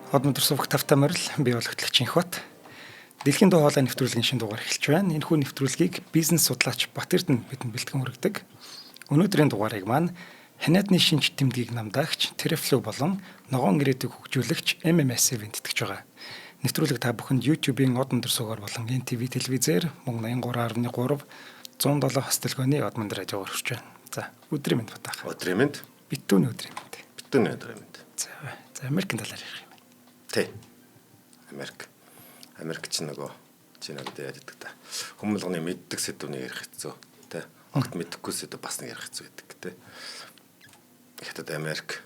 Өнөөдөр сувх тавтай морил бий болготлогч Инхбат. Дэлхийн дуу хоолой нэвтрүүлгийн шинэ дугаар эхэлж байна. Энэхүү нэвтрүүлгийг бизнес судлаач Батэрдэн бидэнд бэлтгэн хүргэдэг. Өнөөдрийн дугаарыг маань Ханиадны шинж тэмдгийг намдаагч Terraflow болон ногоон ирээдүйг хөгжүүлэгч MMS-ийн тэтгэж байгаа. Нэвтрүүлэг та бүхэнд YouTube-ийн од өндөр суугаар болон NTV телевизээр мөн 83.3 107 хостелгооны од манд радиогоор хүрч байна. За, өдрийн мэнд батаах. Өдрийн мэнд. Битүүний өдрийн мэнд. Битүүний өдрийн мэнд. За, Америкийн талаар ярих юм. Тий. Америк ч нөгөө чинагд яриад та. Хүмүүлгоны мэддэг сэдвүүнийг ярих хэцүү. Тий. Огт мэдэхгүй сэдв бас нэг ярих хэцүү гэдэг. Тий. Хятад Америк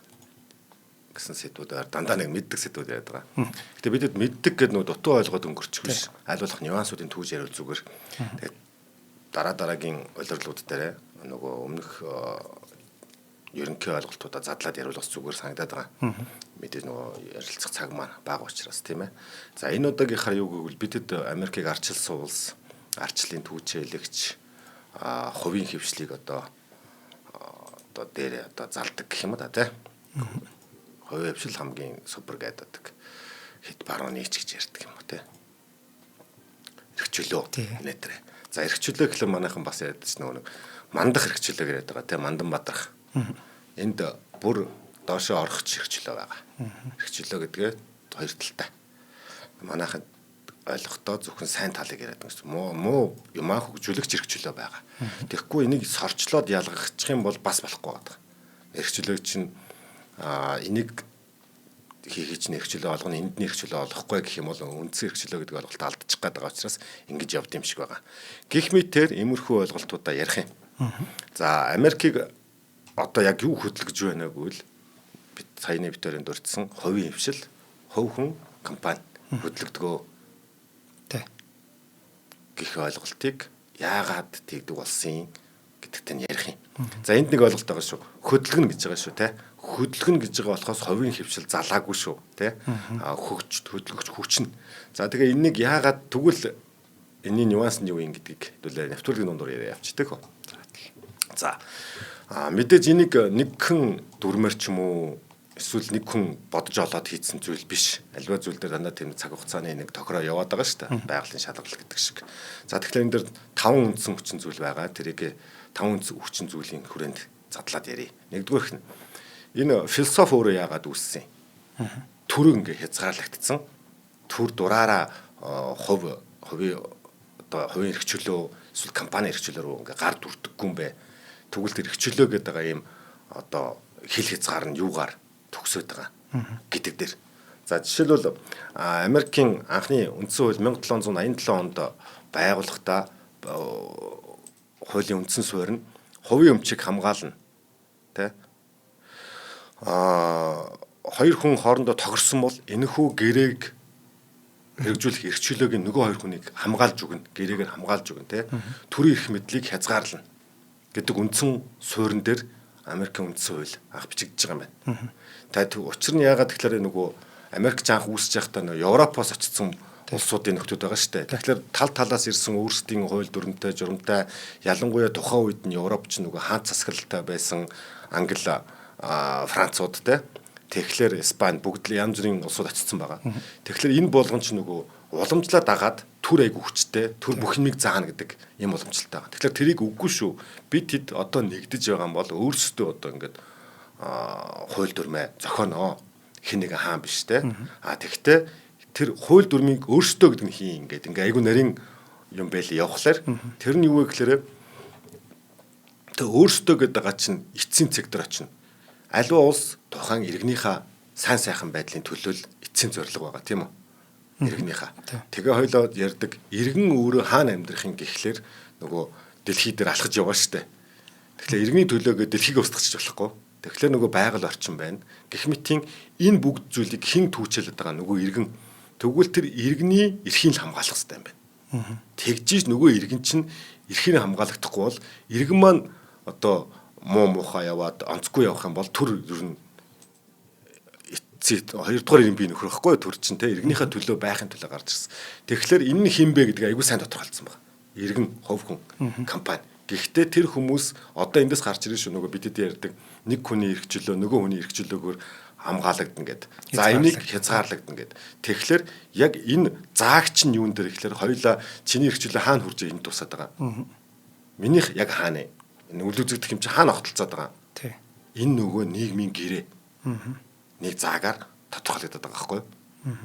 гэсэн сэдвүүдээр дандаа нэг мэддэг сэдвүүд яриад байгаа. Гэтэ бидэд мэддэг гэдэг нөгөө дутуу ойлгоод өнгөрчих биш. Аль болох нюансуудын түүж яриул зүгээр. Тэгээд дараагийн улирлууд дээр нөгөө өмнөх ерөнхий ойлголтуудаа задлаад яриулах зүгээр санагдаад байгаа. Мэдээж нөгөө ярилцах цаг маань бага учраас тийм ээ. За энэ удаагийнхаар юу гэвэл бидэд Америкийг арчилсан улс, арчлалын түүчээлэгч, хувийн хөвшлийг одоо дээр залдаг гэх юм да тий. Хувийн хөвшил хамгийн супер гэдэг хэд барууны ч гэж ярьдаг юм уу тий. Эрхчлөө нэтэр. За эрхчлөө гэхэл манайхан бас яриад ч нөгөө мандах эрхчлөө гэдэг байгаа тий. Мандан бадрах. Энд бүр доошоо орохч эрхчлөө байгаа. Эрхчлөө гэдгээ хоёр талтай. Манайхан ойлгохдоо зөвхөн сайн талыг яриад байгаа юм. Муу юмаа хөгжүүлэгч эрхчлөө байгаа. Тэгэхгүй энийг сорчлоод ялгахчих юм бол бас болохгүй байгаа. Эрхчлөө чинь энийг хийх чинь эрхчлөө олгоно, энд нь эрхчлөө олохгүй гэх юм бол үндсэн эрхчлөө гэдэг ойлголт алдчих гээд байгаа учраас ингэж явд юм шиг байгаа. Гэх мэтээр иймэрхүү ойлголтуудаа ярих юм. За Америкийг одоо яг юу хөдөлгөж байна гэвэл бид саяны битэрийн дурдсан хувийн хвшил, хувь хүн компани хөдөлгдгөө тий. Гэх ойлголтыг яагаад тэгдэг болсон гэдэгт нь ярих юм. За энд нэг ойлголт байгаа шүү. Хөдөлгөн гэж байгаа шүү, тий. Хөдөлгөн гэж байгаа болохоос хувийн хвшил залаагүй шүү, тий. Хөдөлгөгч хүчин. За тэгээ энийг яагаад тэгвэл энэний нюанс нь юу юм гэдгийг хэдүүлээ нэвтрүүлгийн дундуур яриа явчихдаг. За мэдээж энийг нэгхэн дүрмээр ч юм уу эсвэл нэг хүн бодож олоод хийсэн зүйл биш. Альва зүйл дээр дандаа тийм цаг хугацааны нэг тохироо яваад байгаа шүү дээ. Байгалийн шалгалт гэдэг шиг. За тэгэхээр энэ дэр 5 үндсэн хүчин зүйл байгаа. Тэрийг 5 үндсэн хүчин зүйлийн хүрээнд задлаад ярив. Нэгдүгээрх нь энэ философи өөрөө яагаад үүссэн юм? Төрөг ингээ хязгаарлагдсан. Төр дураараа хувийн эрхчлөө эсвэл компани эрхчлөө рүү ингээ гар дүрдэггүй юм бэ. Тэгвэл тэр эрхчлөө гэдэг байгаа юм одоо хил хязгаар нь юугаар төгсөөд байгаа гэдэг дээр. За жишээлбэл Америкийн анхны үндсэн хууль 1787 онд байгуулахдаа хуулийн үндсэн суурь нь хувийн өмчийг хамгаална. Тэ? Хоёр хүн хоорондоо тохирсон бол энэхүү гэрээг хэрэгжүүлэх эрхчлөөгийн нөгөө хоёр хүнийг хамгаалж өгнө. Гэрээгээр хамгаалж өгнө, тэ? Төрийн эрх мэдлийг хязгаарлана гэдэг үндсэн суурин дээр Америкийн үндсэн хууль анх бичигдэж байгаа юм байна. Тэгээд учир нь яагаад тэгэхээр нөгөө Америк анх үүсэж байхдаа нөгөө Европоос очсон улсуудын нөхдөд байгаа шүү дээ. Тэгэхээр тал талаас ирсэн өөрсдийн хууль дүрмтэй, журамтай ялангуяа тухайн үед нь Европч нөгөө хаант засаглалтай байсан Англи, Францууд те. Тэгэхээр Испани бүгд л янз бүрийн улсууд очсон байгаа. Тэгэхээр энэ болгон ч нөгөө уламжлаа дагаад төр айгу хүчтэй, төр бүх юмыг заана гэдэг юм уламжлалтай байгаа. Тэгэхээр тэрийг үгүй шүү. Бид хэд одоо нэгдэж байгаа юм бол өөрсдөө одоо ингээд хууль дүрмээ зохионоо. Хин нэг хаан биш те. Тэгэхдээ тэр хууль дүрмийг өөрсдөө гэдэг нь хийн ингээд ингээ айгу нарийн юм байл явхлаар тэр нь юу вэ гэхээр тэр өөрсдөө гэдэг байгаа чинь эцсийн сектор очно. Аливаа улс тухайн иргэнийхээ сайн сайхан байдлын төлөө эцсийн зорилго байгаа тийм үү? Иргэнийхээ. Тэгээ хойлоод ярддаг иргэн өөрөө хаана амьдрахын гэхлээр нөгөө дэлхий дээр алхаж яваа штэ. Тэгэхээр иргэний төлөөгөө дэлхийг устгахч болохгүй. Тэгэхээр нөгөө байгаль орчин байна. Гэх мэтийн энэ бүгд зүйлийг хэн түүчээлээд байгаа нөгөө иргэн. Тэгвэл тэр иргэний эрхийг хамгаалах хэрэгтэй юм байна. Тэгжиж нөгөө иргэн чинь эрхийг хамгаалагдахгүй бол иргэн маань одоо муухай яваад онцгүй явах юм бол төр ер нь хоёрдугаар иргэн бий нөхрөхгүй төр чинь те иргэнийхээ төлөө байхын төлөө гарч ирсэн. Тэгэхээр энэ нь хин бэ гэдэг айгүй сайн тодорхойлцсон байна. Иргэн, хувь хүн, компани. Гэхдээ тэр хүмүүс одоо эндээс гарч ирэх шүү нөгөө бидэд ярьдаг нэг хүний эрхчлөө нөгөө хүний эрхчлөөгөөр хамгаалагдана гэд. За энийг хязгаарлагдана гэд. Тэгэхээр яг энэ заагч нь юун дээр ихлээр хоёулаа чиний эрхчлөө хаана хүрч энд тусаад байгаа. Минийх яг хаана энэ үл үзэгдэх юм чи хаана огтлцоод байгаа. Тий. Энэ нөгөө нийгмийн гэрээ. Нэг заагаар тодорхойлогдоод байгаа байхгүй юу?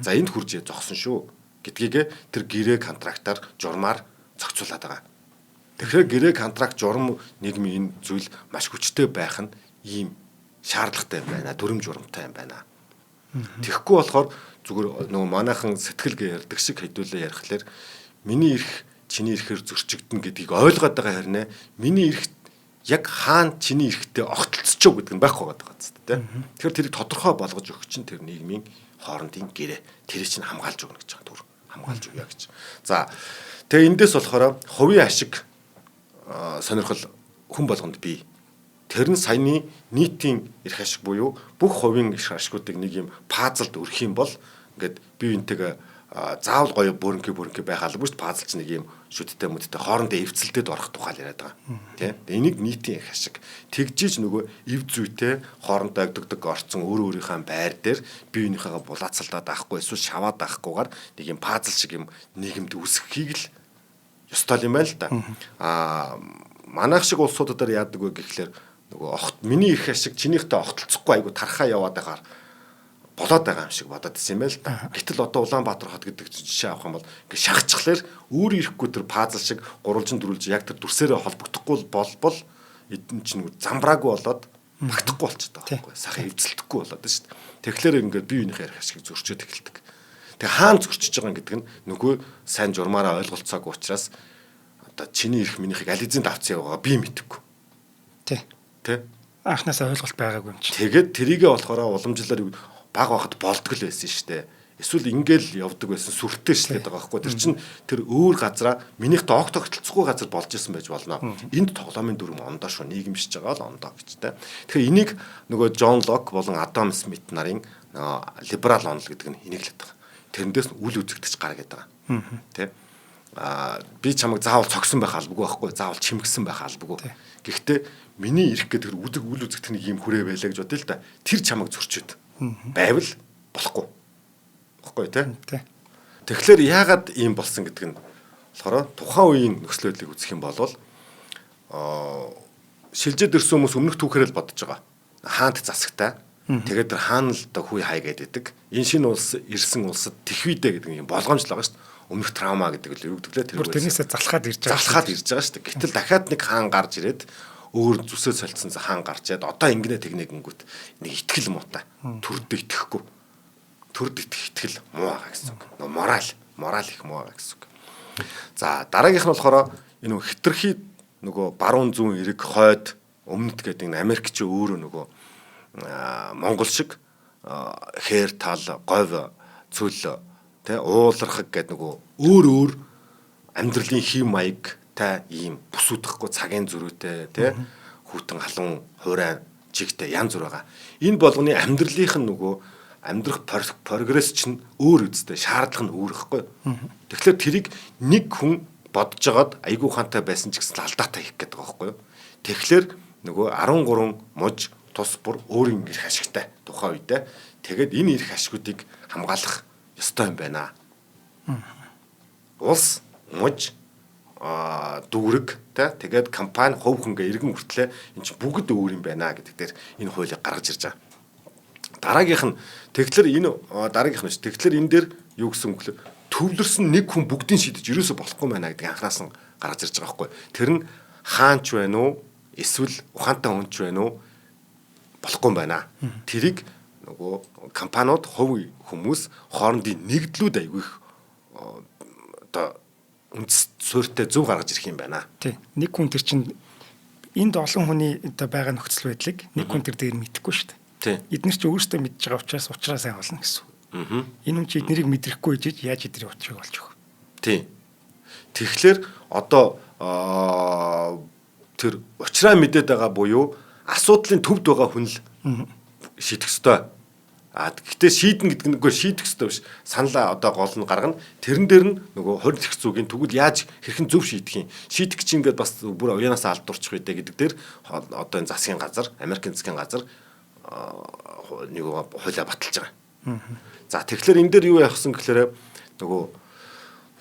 За энд хүрч зогсон шүү гэдгийг тэр гэрээ контрактаар журмаар зохицуулаад байгаа. Тэгэхээр гэрээ контракт журам нийгмийн энэ зүйл маш хүчтэй байх нь ийм шаардлагатай юм байна. Дүрм журамтай юм байна. Тэгэхгүй болохоор зүгээр нөгөө манайхан сэтгэл ярьдаг шиг хэдүүлээ ярихлаар миний эрх чиний эрхээр зөрчигдөн гэдгийг ойлгоод байгаа хэрнээ миний эрх яг хаана чиний эрхтэй огтлцчихв гэдэг нь байхгүй байгаа юм тийм. Тэгэхээр тэрийг тодорхой болгож өгөх чинь тэр нийгмийн хоорондын гэрээ тэрийг чинь хамгаалж өгнө гэж байгаа. Түр хамгаалж өгье гэж. За тэгээ эндээс болохоор хувийн ашиг сонирхол хүн болгонд бий. Тэр нь саяны нийтийн эрх ашиг буюу бүх хувийн эрх ашигуудыг нэг юм пазлд өрөх юм бол ингээд бие биентэйгээ заавал гоё бүрэнхий байх албагүй шүү дээ. Пазл чинь нэг юм шүттэй мөдтэй хоорондоо эвцэлтэд орох тухай яриад байгаа. Тийм. Энийг нийтийн эрх ашиг. Тэгжиж нөгөө эв зүйтэй хоорондоо өгдөг орцсон өөрийнхөө байр дээр бие биенийхээ булаацалдаад авахгүй эсвэл шаваад авахгүйгээр нэг юм пазл шиг юм нийгэмд үүсгэхийг л ёстой юм байна л да. Манайх шиг улсуудад яадаг вэ гэхлээр нөгөө миний эрх ашиг чинийхтэй огтлцохгүй айгу тархаа яваад байгаар болоод байгаа юм шиг бодоод ирсэн юм байл та. Гэтэл одоо Улаанбаатар хот гэдэг жишээ авах юм бол ингээ шахацхлаар өөр ирэхгүй тэр пазл шиг гурвалжин дөрвөлж яг тэр дүрсээрээ холбогдохгүй болбол эдэн чинь замбраагүй болоод багтахгүй болчиход байгаа байхгүй. Сахаа эвцэлдэхгүй болоод шүү дээ. Тэгэхээр ингээд бие биенийхээ эрх ашиг зөрчөөд эхэлдэг. Тэгээ хаана зөрчиж байгаа гэдэг нь нөгөө сайн журмаараа ойлголцоогүй учраас одоо чиний эрх минийхийг аль эзэнд авцсан яваа би мэдэхгүй. Тий. Тэ? Анхнаасаа ойлголт байгаагүй юм чи. Тэгээд тэрийгээ болохоор уламжлалаар баг байхад болдгол байсан шүү дээ. Эсвэл ингээл явдаг байсан сүртэй шлээд байгаа байхгүй. Тэр чинь тэр өөр газараа минийхтэй огт огтлцохгүй газар болж исэн байж болно. Энд тоглоомын дүрм ондоо шүү нийгэмшиж байгаа л ондоо гэж тэ. Тэгэхээр энийг нөгөө Джон Лок болон Адам Смит нарын либерал онол гэдэг нь хинэглээд байгаа. Тэрнээс үл үзэгдэж гаргаад байгаа. Тэ? Би чамайг заавал цогсон байх албагүй байхгүй. Заавал чимгсэн байх албагүй. Гэхдээ миний эрх гэдэг үдэг үл үзэгдэх нэг юм хүрээ байлаа гэж бодъё л да. Тэр чамайг зөрчөөд байвал болохгүй. Баггүй тий. Тэгэхээр яагаад ийм болсон гэдэг нь болохоор тухайн үеийн нөхцөл байдлыг үзэх юм бол шилжээд ирсэн хүмүүс өмнөх түүхээрээ л бодож байгаа. Хаант засагтай. Тэгээд тэр хаана л да хүй хай гэдэг. Энэ шинэ улс ирсэн улсад тэхвидэ гэдэг юм болгоомжл байгаа шүү дээ. Өмнөх траума гэдэг л юу гэдэг лээ. Тэрнээсээ залхаад ирж байгаа. Залхаад ирж байгаа шүү дээ. Гэтэл дахиад нэг хаан гарч ирээд өөр зүсээ солилцсон хаан гарч яад одоо ингэнэ тэгнэгэнгүүт нэг итгэл муутай. Төрдө итгэхгүй. Төрд итгэл муу байгаа гэсэн үг. Мораль их муу байгаа гэсэн үг. За дараагийнх нь болохоор энэ хитрхи нөгөө баруун зүүн эрэг хойд өмнөд гэдэг энэ Америк ч өөрөө нөгөө Монгол шиг хээр тал говь цөл тэ уулархаг гэдэг нөгөө өөр амьдралын хэм маяг та ийм бүсүүдхгүй цагийн зөрүүтэй тэ хүүтэн халуун хуурай жигтэй янз бүр байгаа. Энэ болгоны амьдралынх нь нөгөө амьдрах прогресс чинь өөр үстэй шаардлага нь өөр ихгүй. Тэгэхээр тэрийг нэг хүн бодож жагаад айгүй ухаантай байсан ч гэсэн алдаатай хийх гэдэг байгаа байхгүй юу. Тэгэхээр нөгөө 13 муж тус бүр өөрийн эрх ашигтай тухайн үедээ тэгээд энэ эрх ашигуудыг хамгаалах ёстой юм байна. Улс муж дүүрэг тэгээд компани хувь хөнгө иргэн хүртлээ энэ чинь бүгд өөр юм байна гэдэг дээр энэ хуулийг гаргаж ирж байгаа. Дараагийнх нь тэгэхээр энэ дээр юу гэсэн үг вэ? Төвлөрсөн нэг хүн бүгдийг шийдэж ерөөсө болохгүй байна гэдэг анханаас нь гаргаж ирж байгаа байхгүй. Тэр нь хаанч байна уу? Эсвэл ухаантай хүнч байна уу? Болохгүй байна. Тэрийг нөгөө компаниуд хувь хүмүүс хоорондын нэгдлүүд айгүй их одоо үндэс суурьтай зөв гаргаж ирэх юм байна. Тий. Нэг хүн тэр чинь энд олон хүний одоо байгаа нөхцөл байдлыг нэг хүн тэр дээр мэдэхгүй шүү дээ. Тий. Эдгээр чинь өөрсдөө мэдж байгаа учраас сайн болно гэсэн. Энэ хүн чи эднэрийг мэдрэхгүй ижиж яаж эдний учрыг олж өгөх. Тий. Тэгэхээр одоо тэр учраа мэдээд байгаа буюу асуудлын төвд байгаа хүн л шийдэх ёстой. Гэхдээ шийдэн гэдэг нь үгүй шийдэх ёстой биш. Саналаа одоо гол нь гаргана. Тэрэн дээр нь нөгөө 20 их зүгийн тэгвэл яаж хэрхэн зөв шийдэх юм. Шийдэх чинь ингээд бас бүр уяанаас алдурчих үү гэдэг дээр одоо энэ засгийн газар, Америкийн засгийн газар нэг хуулиа баталж байгаа. За тэгэхээр энэ дээр юу яахсан гэхээр нөгөө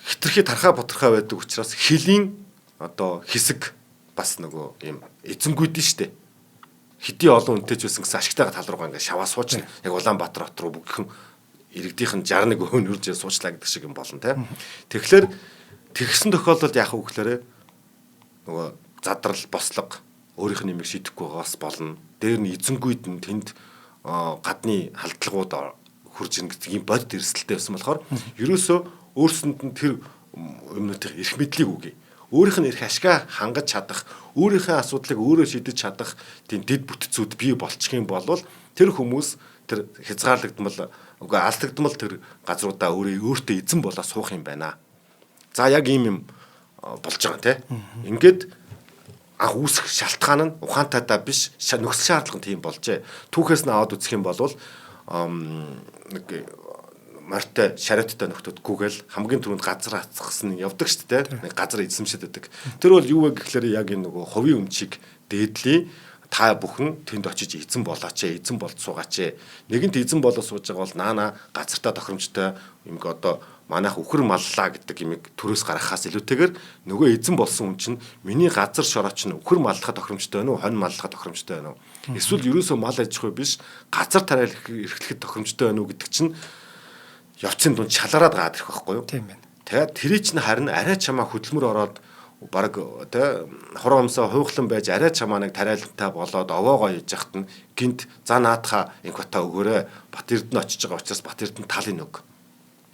хитрхи тархаа боторхоо байдаг учраас хилийн одоо хэсэг бас нөгөө ийм эзэнгүүд нь штэ. Хэдий олон үнэтэй ч байсан гэсэн ашигтайгаа тал руугаа ингээд шаваа суучна. Яг Улаанбаатар хот руу бүгдхэн иргэдийнх нь 61 өн үрж суучлаа гэдэг шиг юм болно те. Тэгэхээр тэгсэн тохиолдолд яах вэ гэхээр нөгөө задрал бослого өөрийнх нь нэмийг шидэхгүй байгаас болно. Дээр нь эзэнгүүд нь тэнд гадны халдлагууд хурж ин гэдэг юм бодит эрсдэлтэй байсан болохоор ерөөсөө өөрсөнд нь тэр юмнуудын эрх мэдлийг үгүй. Өөрийнх нь эрх ашгаа хангаж чадах, өөрийнхөө асуудлыг өөрөө шийдэж чадах тийм дэд бүтцүүд бий болчих юм бол тэр хүмүүс тэр хязгаарлагдмал үгүй алдагдмал тэр газруудаа өөртөө эзэн болоо суух юм байна. За яг ийм юм болж байгаа те. Ингээд анх үүсэх шалтгаан нь ухаантайдаа биш нөхцөл шаардлага тийм болжээ. Түүхээс нь аваад үзэх юм бол нэг морьтой шариоттой нөхдүүд гүгэл хамгийн түрүүнд газар хацсан явдаг шүү дээ. Нэг газар эзэмшээд байдаг. Тэр бол юу вэ гэхээр яг энэ нөгөө хувийн өмчийг дээдлий та бүхэн тэнд очиж эзэн болооч эзэн болд суугаач. Нэгэнт эзэн болоо сууж байгаа бол наана газартаа тохиромжтой юм одоо манайх үхэр маллаа гэдэг имийг төрөөс гаргахаас илүүтэйгээр нөгөө эзэн болсон хүн чинь миний газар шорооч нь үхэр маллахад тохиромжтой байна уу, хонь маллахад тохиромжтой байна уу? Эсвэл ерөөсөө мал аж ахуй биш газар тариал эрхлэхэд тохиромжтой байна уу гэдэг чинь явцын дунд шалгараад гаад ирэх байхгүй юу? Тийм байна. Тэгээд тэрий чинь харин арай чамаа хөдөлмөр ороод баг тэ хоромсоо хуйхлан байж арай чамаа нэг тариалантай болоод овоогоо хийж яхад нь гинт за наатха инквата өгөөрэй Бат Эрдэнэ очиж байгаа учраас Бат Эрдэнэ талын өг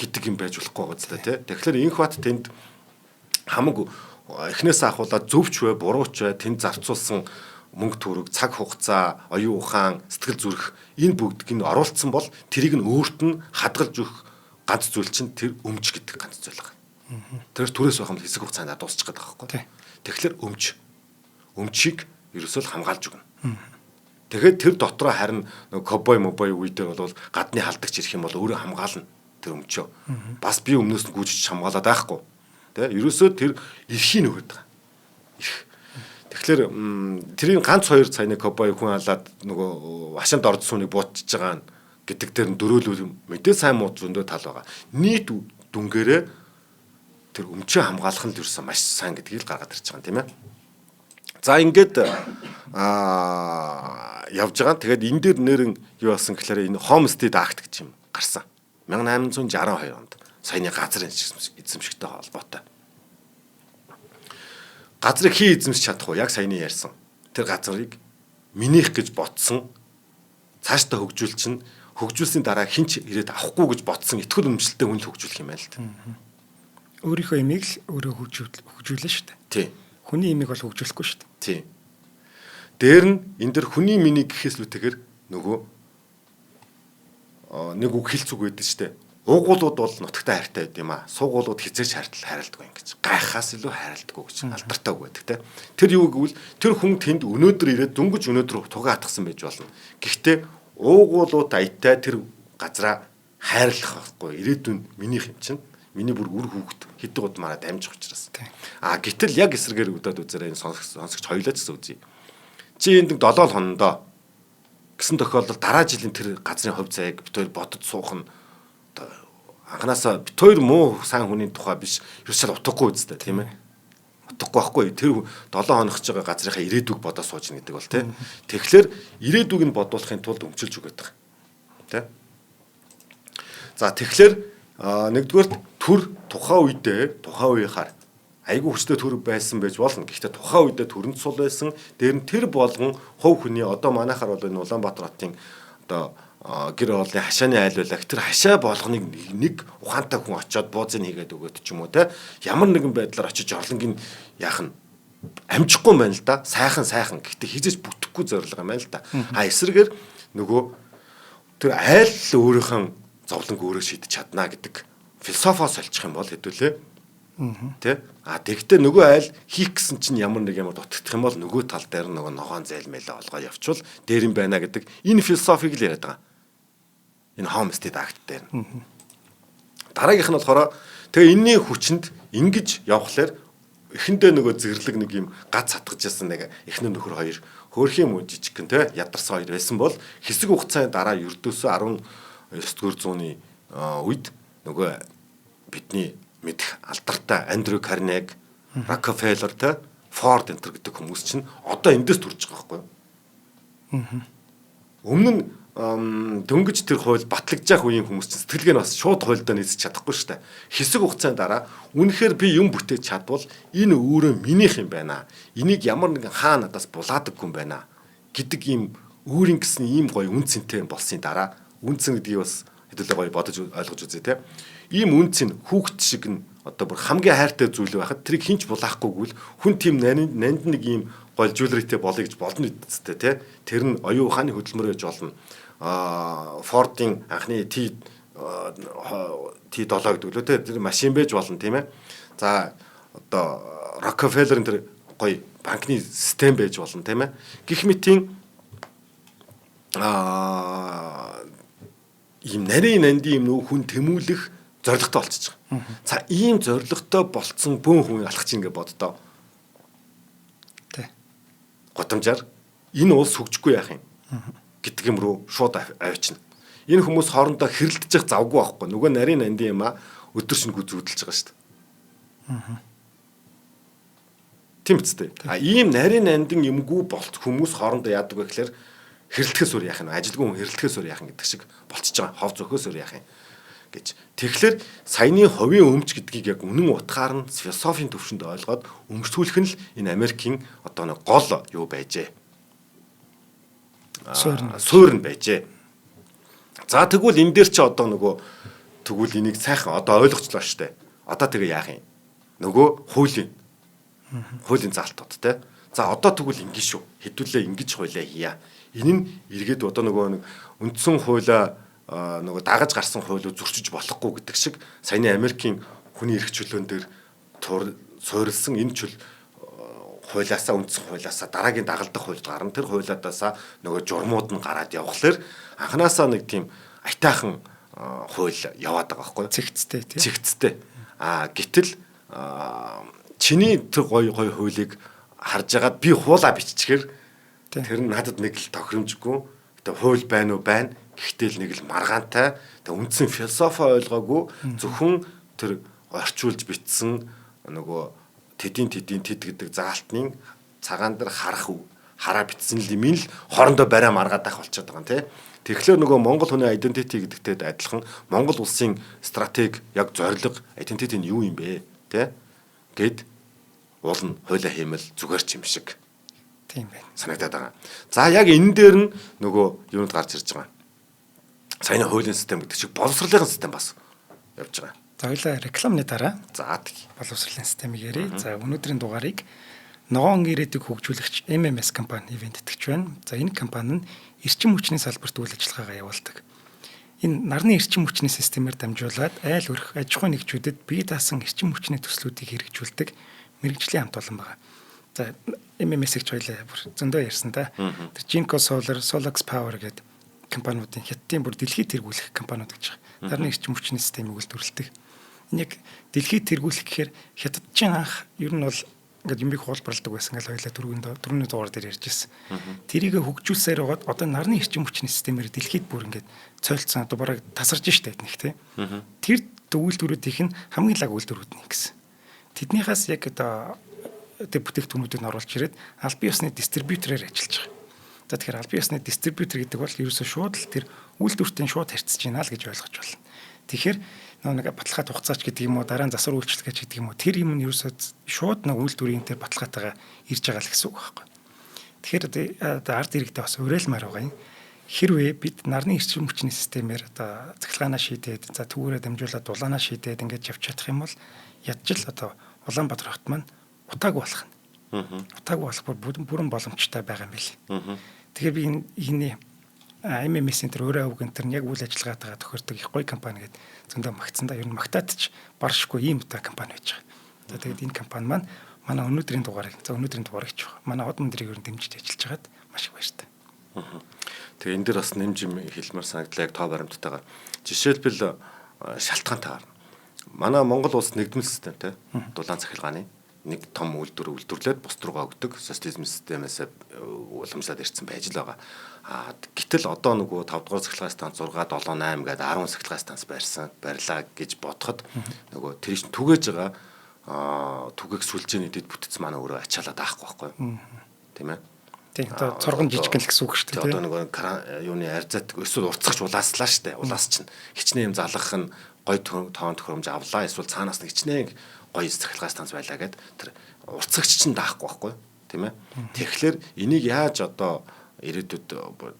гэдэг юм байж болохгүй гоц та тий. Тэгэхээр инкват тэнд хамаг эхнээсээ ахуулаад зөвч бай бурууч бай тэнд зарцуулсан мөнгө төгрөг цаг хугацаа оюун ухаан сэтгэл зүрх энэ бүгдийг нь оруулсан бол тэрийг нь өөрт нь хадгалж өгөх ганц зүйл чинь тэр өмч гэдэг ганц зүйл байгаа. Тэр түрээс байх юм хэсэг хугацаанд дуусчих гээд байгаа байхгүй. Тэгэхээр өмчийг ерөөсөө хамгаалж өгнө. Тэгэхээр тэр дотроо харин нэг кобой мобой үедээ бол гадны халдагч ирэх юм бол өөрөө хамгаална тэр өмчөө. Бас би өмнөөс нь гүйж хамгаалаад байхгүй. Тэ ерөөсөө тэр эрхийг нөгөөд байгаа. Эрх. Тэгэхээр тэрийн ганц 2 цайны кобой хүн алаад нөгөө хашаанд орж сууны буутчихж байгаа гэдэг дээр нь дөрөөлөл мэдээ сайн муу зөндөө тал байгаа. Нийт дүнгээрээ тэр өмчөө хамгаалах нь юусан маш сайн гэдгийг л гаргаад ирж байгаа юм тийм ээ. За ингээд явж байгаа. Тэгээд энэ дээр нэрэн юу болсон гэхээр энэ Homestead Act гэж юм гарсан. 1862 онд саяны газрын эзэмшигтэй холбоотой. Газрыг хий эзэмшиж чадах уу? Яг саяны ярьсан. Тэр газрыг минийх гэж ботсон цаашдаа хөгжүүлсэн дараа хинч ирээд авахгүй гэж ботсон итгэл үнэмшилтэй хүн л хөгжүүлэх юм байна л да. Өөрийнхөө имийг л өөрөө хөгжүүлнэ шүү дээ. Тийм. Хүний имийг бол хөгжүүлэхгүй шүү дээ. Тийм. Дээр нь энэ дэр хүний миний гэхээс лүүтэйгээр нөгөө нэг үг хэлцүүг байдаг шүү дээ. Уугуулууд бол нутагтай хайртай байд юм аа. Суугуулууд хизээч хайрладаг юм гэж. Гайхаас илүү хайрладаг гэж алдартай үг байдаг те. Тэр юу гэвэл тэр хүн тэнд өнөөдөр ирээд дөнгөж өнөөдөр тугаа атгсан байж болно. Гэхдээ уугуулууд аятаа тэр газраа хайрлах байхгүй. Ирээдүйн минийх юм чинь. Миний бүр үр хүүхэд хэдэг удмаараа дамжих учраас. Гэтэл яг эсрэгээр удаад үзээрэй энэ сонсогч хоёлаа ч гэсэн үзье. Чи энд 7 хонондоо гэсэн тохиолдолд дараа жилийн тэр газрын хувь заяаг бид хоёр бодож суух нь анханасаа бид хоёр муу сайн хүний тухай биш ерөөсөө утгагүй үстэй тийм ээ. Утгагүй байхгүй. Тэр 7 хоногч байгаа газрынхаа ирээдүг бодож сууж гэдэг бол тийм. Тэгэхээр ирээдүг нь бодуулахын тулд өмчилж үгээд байгаа. Тийм. За тэгэхээр нэгдүгээр төр тухайн үеийнхаар айгүй хүчтэй төр байсан байж болно. Гэхдээ тухайн үедээ төрөнд сул байсан. Дээр нь тэр болгон хувь хүний одоо манайхаар бол энэ Улаанбаатар хотын одоо гэр хоолны хашааны айл байлаа. Тэр хашаа болгоныг нэг ухаантай хүн очиод буузыг хийгээд өгөөд ч юм уу те. Ямар нэгэн байдлаар очиж орлонгийн яах нь амжихгүй байна л да. Сайхан. Гэхдээ хизэж бүтэхгүй зорилго юм байна л да. Эсрэгээр нөгөө тэр айл өөрийнхөө зовлонг өөрөө шийдэж чадна гэдэг философоос олчих юм бол хэдүүлээ. Тэ? Тэгтээ нөгөө айл хийх гэсэн чинь ямар дутагдах юм бол нөгөө тал дээр нөгөө ногоон зайлмэлээ олгоо явчвал дээр юм байна гэдэг энэ философиг л яриад байгаа. Энэ Homestead Act дээр. Дараагийнх нь болохоор тэгээ энэний хүчинд ингэж явхлаар эхэндээ нөгөө зэрлэг нэг юм гац хатгаж ясан нэг эхнэр нөхөр хоёр хөөрхийн мөн жижигхэн те ядарсан хоёр байсан бол хэсэг хугацааны дараа ердөөсөө 19-р зууны үед нөгөө бидний мэдэх алдартай Андрю Карнеги, Рокфеллер те Форд энтер гэдэг хүмүүс чинь одоо эндээс төрж байгаа байхгүй юу? Өмнө нь дөнгөж тэр хууль батлагдчих үеийн хүмүүс чинь сэтгэлгээ нь бас шууд хуульдаа нийцэж чадахгүй шүү дээ. Хэсэг хугацааны дараа үнэхээр би юм бүтээж чадвал энэ өөрөө минийх юм байна. Энийг ямар нэгэн хаа надаас булаадаггүй юм байна гэдэг ийм өөрийн гэсэн ийм гоё үн цэнтэй болсны дараа үн цэн гэдгийг бас хэдүүлээ гоё бодож ойлгож үзье те. Ийм үн цэн хүүхд шиг нь одоо бүр хамгийн хайртай зүйл байхад тэрийг хинч булаахгүйгүүл хүн тийм нанд нэг ийм гол жуулритэй болъё гэж болно үсттэй те. Тэр нь оюун ухааны хөдөлмөр гэж болно. Фордын анхны T7 гэдэг лөө те тэр машин байж болно тийм ээ. За одоо Рокфеллерийн тэр гоё банкны систем байж болно тийм ээ. Гэх мэтийн ийм нарийн нандин юм нөө хүн тэмүүлэх зорилготой болчихж байгаа. За ийм зорилготой болцсон бөөн хүн алхах чинь ингээд боддоо. Тэ. Готомжаар энэ улс хөгжихгүй яах юм гэдэг юм руу шууд авчина. Энэ хүмүүс хоорондоо хэрэлдэж завгүй байхгүй. Нөгөө нарийн нандин юм өдөр шингүү зүудэлж байгаа шүү дээ. Тийм үстэй. Ийм нарийн нандин юмгүй болт хүмүүс хоорондоо яадаг вэ гэхээр хэрэлдэхээс өөр яах юм. Ажилгүй хүн хэрэлдэхээс өөр яах юм гэдэг шиг болчихж байгаа. Хов зөхөөс өөр яах юм гэж. Тэгэхээр саяны ховийн өмч гэдгийг яг үнэн утгаар нь философийн төвшөнд ойлгоод өмсгүүлэх нь л энэ Америкийн одоо нэг гол юу байжээ. Суурь нь байжээ. За тэгвэл энэ дээр чи одоо нөгөө тэгвэл энийг сайхан одоо ойлгочлоо штэ. Одоо тэгээ яах юм? Нөгөө хуулийн заалтууд те. За одоо тэгвэл ингэ шүү. Хэдүүлээ ингэж хуулиа хийя. Энэ нь эргээд одоо нөгөө нэг үндсэн хуулиа нөгөө дагаж гарсан хуулийг зөрчиж болохгүй гэдэг шиг саяны Америкийн хүний эрх чөлөөн дээр суурилсан энэ чөл хуулиасаа үндсэн хуулиасаа дараагийн дагалдах хуульд гарна. Тэр хуулиадаасаа нөгөө журмууд нь гараад явхлаар анханасаа нэг тийм айтаахан хууль яваад байгаа байхгүй юу? Цэгцтэй тийм. Цэгцтэй. Гэтэл чиний тэр гоё хуулийг харж агаад би хуулаа биччихээр тэр нь надад нэг л тохиромжгүй. Гэтэ хууль байна уу байна. Гэхдээ л нэг л маргаантай. Тэг үндсэн философи ойлгоогүй зөвхөн тэр орчуулж бичсэн нөгөө тэд гэдэг заалтны цагаан дээр хараа бичсэн юм л хоорондоо барай маргаад байх болчиход байгаа юм тий. Тэгэхээр нөгөө Монгол хүний identity гэдэгтэй адилхан Монгол улсын стратеги яг зорилго identity нь юу юм бэ тий гэд уул нь хойлоо хиймэл зүгээр ч юм шиг тийм байна. Санагдаад байгаа. За яг энэ дээр нь нөгөө юунд гарч ирж байгаа. Саяны хуулийн систем гэдэг шиг боловсролын систем бас явж байгаа. За хоёлаа рекламны дараа боловсролын системийг ярив. За өнөөдрийн дугаарыг ногоон ирээдүйг хөгжүүлэгч MMS компани ивэнтгэж байна. За энэ компани нь эрчим хүчний салбарт үйл ажиллагаагаа явуулдаг. Энэ нарны эрчим хүчний системээр дамжуулаад айл өрх аж ахуйн нэгжүүдэд бие даасан эрчим хүчний төслүүдийг хэрэгжүүлдэг мэрэгжлийн хамт олон байна. За MMS-ийг хоёлаа зөндөө ярьсан да. Тэр Jinko Solar, Solax Power гэдэг компаниудын хятадын бүр дэлхийд тэргүүлэх компаниуд гэж байгаа. Нарны эрчим хүчний системийг үйлдвэрлэдэг. Энэ яг дэлхийд тэргүүлэх гэхээр хятадчин анх ер нь бол ингээд юмыг хуулбарладаг байсан гэж хоёлаа дөрөвний дугаар дээр ярьж ирсэн. Тэрийг хөгжүүлсээр байгаад одоо нарны эрчим хүчний системээр дэлхийд бүр ингээд цойлцсон одоо бараг тасарж штэ нэг тий. Тэр үйлдвэрүүдийнх нь хамгийн лаг үйлдвэрүүд нь гэсэн. Тэднийхээс яг одоо тэр бүтээгдэхүүнүүдийг оруулж ирээд албан ёсны дистрибьюторээр ажиллаж байгаа. За тэгэхээр албан ёсны дистрибьютор гэдэг бол ерөөсөө шууд л тэр үйлдвэртэй шууд харьцаж байна л гэж ойлгож байна. Тэгэхээр нэг баталгаа хугацаач гэдэг юм уу дараа нь засвар үйлчлэгээч гэдэг юм уу тэр юм нь ерөөсөө шууд нэг үйлдвэрийн тэр баталгаатайгаа ирж байгаа л гэсэн үг байхгүй. Тэгэхээр ард иргэдээ бас уриалмаар байгаа юм. Хэрвээ бид нарны эрчим хүчний системээр одоо цахилгаанаа шийдээд за түүгээрээ дамжуулаад дулаанаа шийдээд ингэж явж чадах юм бол ядчил одоо Улаанбаатар хот маань утаагүй болох нь. Утаагүй болох бүрэн боломжтой байгаа юм билий. Тэгэхээр би энэ MMS-ийн тэр өөрөө авг энэ яг үйл ажиллагаагаа тохирдог их гоё компани гэдэг зөндөө магтсан да. Ер нь магтаад ч баршгүй ийм та компани байж байгаа. За тэгээд энэ компани маань манай өнөөдрийн дугаарыг ч манай хот мөндрийг ер нь дэмжиж ажиллаж байгаад маш их баяртай. Тэгээ энэ дэр бас нэмж юм хэлмээр санагдлаа яг тоо баримттайгаар. Жишээлбэл шалтгаантайгаар. Манай Монгол улс нэгдмэл системтэй дулаан цахилгааны. нэг том үйлдвэрлээд бус руугаа өгдөг социализм системээс уламжлаад ирсэн байж л байгаа. Гэтэл одоо нөгөө 5 дугаар цахилгаан станц 6 7 8 гээд 10 цахилгаан станц барьлаа гэж бодоход нөгөө тэр чинь түгэж байгаа түгэг сүлжээний дэд бүтц маань өөрөө ачаалаад аахгүй байхгүй юу? Тийм ээ. Тийм одоо цоргон жижигэн л гэсэн үг шүү дээ. Одоо нөгөө юуны арзат эсвэл урцгаж улааслаа штэ. Улаас чинь хичнээн юм залгах нь гой тоон төхөөрөмж авлаа эсвэл цаанаас нь хичнээн гоё цахилгаан станц байлаа гэд тэр урцагч чинь даахгүй байхгүй тийм ээ. Тэгэхээр энийг яаж одоо ирээдүйд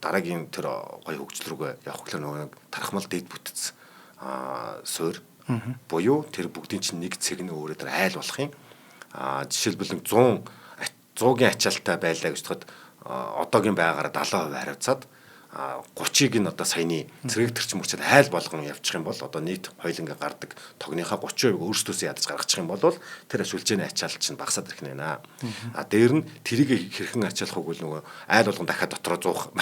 дараагийн тэр гоё хөгжил рүүгээ явах гэхээр нөгөө тархмал дэд бүтц суурь буюу тэр бүгдийн чинь нэг цэг нь өөрөө тэр айл болох юм. Жишээлбэл 100-гийн ачаалттай байлаа гэж бодоход одоогийн байгаараа 70% хариуцаад 30-ыг нь одоо саяны цэрэг төрчим мөчөд айл болгон явчих юм бол одоо нийт хоёулангийн гардаг тогныхаа 30%-ийг өөрсдөөсөө ядаж гаргачих юм бол тэр сүлжээний ачаал чинь багасаад ирэх нэ. Дээр нь тэрийг хэрхэн ачаалах вэ нөгөө айл болгон дахиад дотроо зуух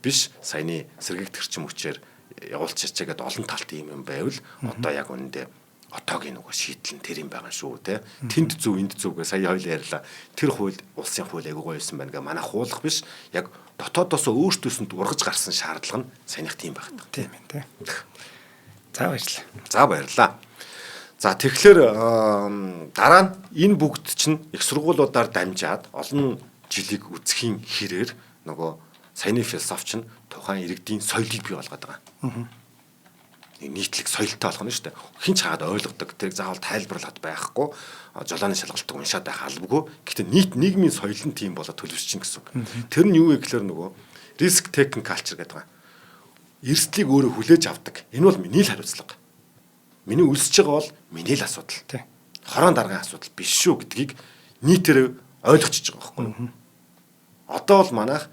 биш саяны цэрэг төрчим мөчээр явуулчих чигээд олон талт юм байвал одоо яг үнэндээ отоогийн нөгөө шийдэл нь тэр юм байгаа шүү те. Тэнд зөв энд зөв гэ сая хоёул ярьлаа. Тэр хууль улсын хууль айгуу гоё байсан байна гэ манай хуулах биш яг дотоодоос өөртөөс нь ургаж гарсан шаардлага нь саяных тийм байх та. Тийм ээ те. За баярлалаа. За баярлалаа. За тэгэхээр дараа нь энэ бүгд чинь их сургуулиудаар дамжаад олон жилиг үсгийн хэрээр нөгөө саяны философч нь тухайн иргэдийн соёлыг бий болгоод байгаа. Нийтлэг соёлтой болох нь шүү дээ. Хин ч хаад ойлгодог. Тэрийг заавал тайлбарлаад байхгүй. Жолооны шалгалтыг уншаад байх албагүй. Гэхдээ нийт нийгмийн соёл нь тийм болоод төлөвшчин гэсэн үг. Тэр нь юу вэ гэхээр нөгөө risk taking culture гэдэг байгаа. Эрсдлийг өөрөө хүлээж авдаг. Энэ бол миний л хариуцлага. Миний үлсэж байгаа бол миний л асуудал. Хорон даргын асуудал биш шүү гэдгийг нийтээр ойлгочихж байгаа байхгүй юу? Одоо бол манайх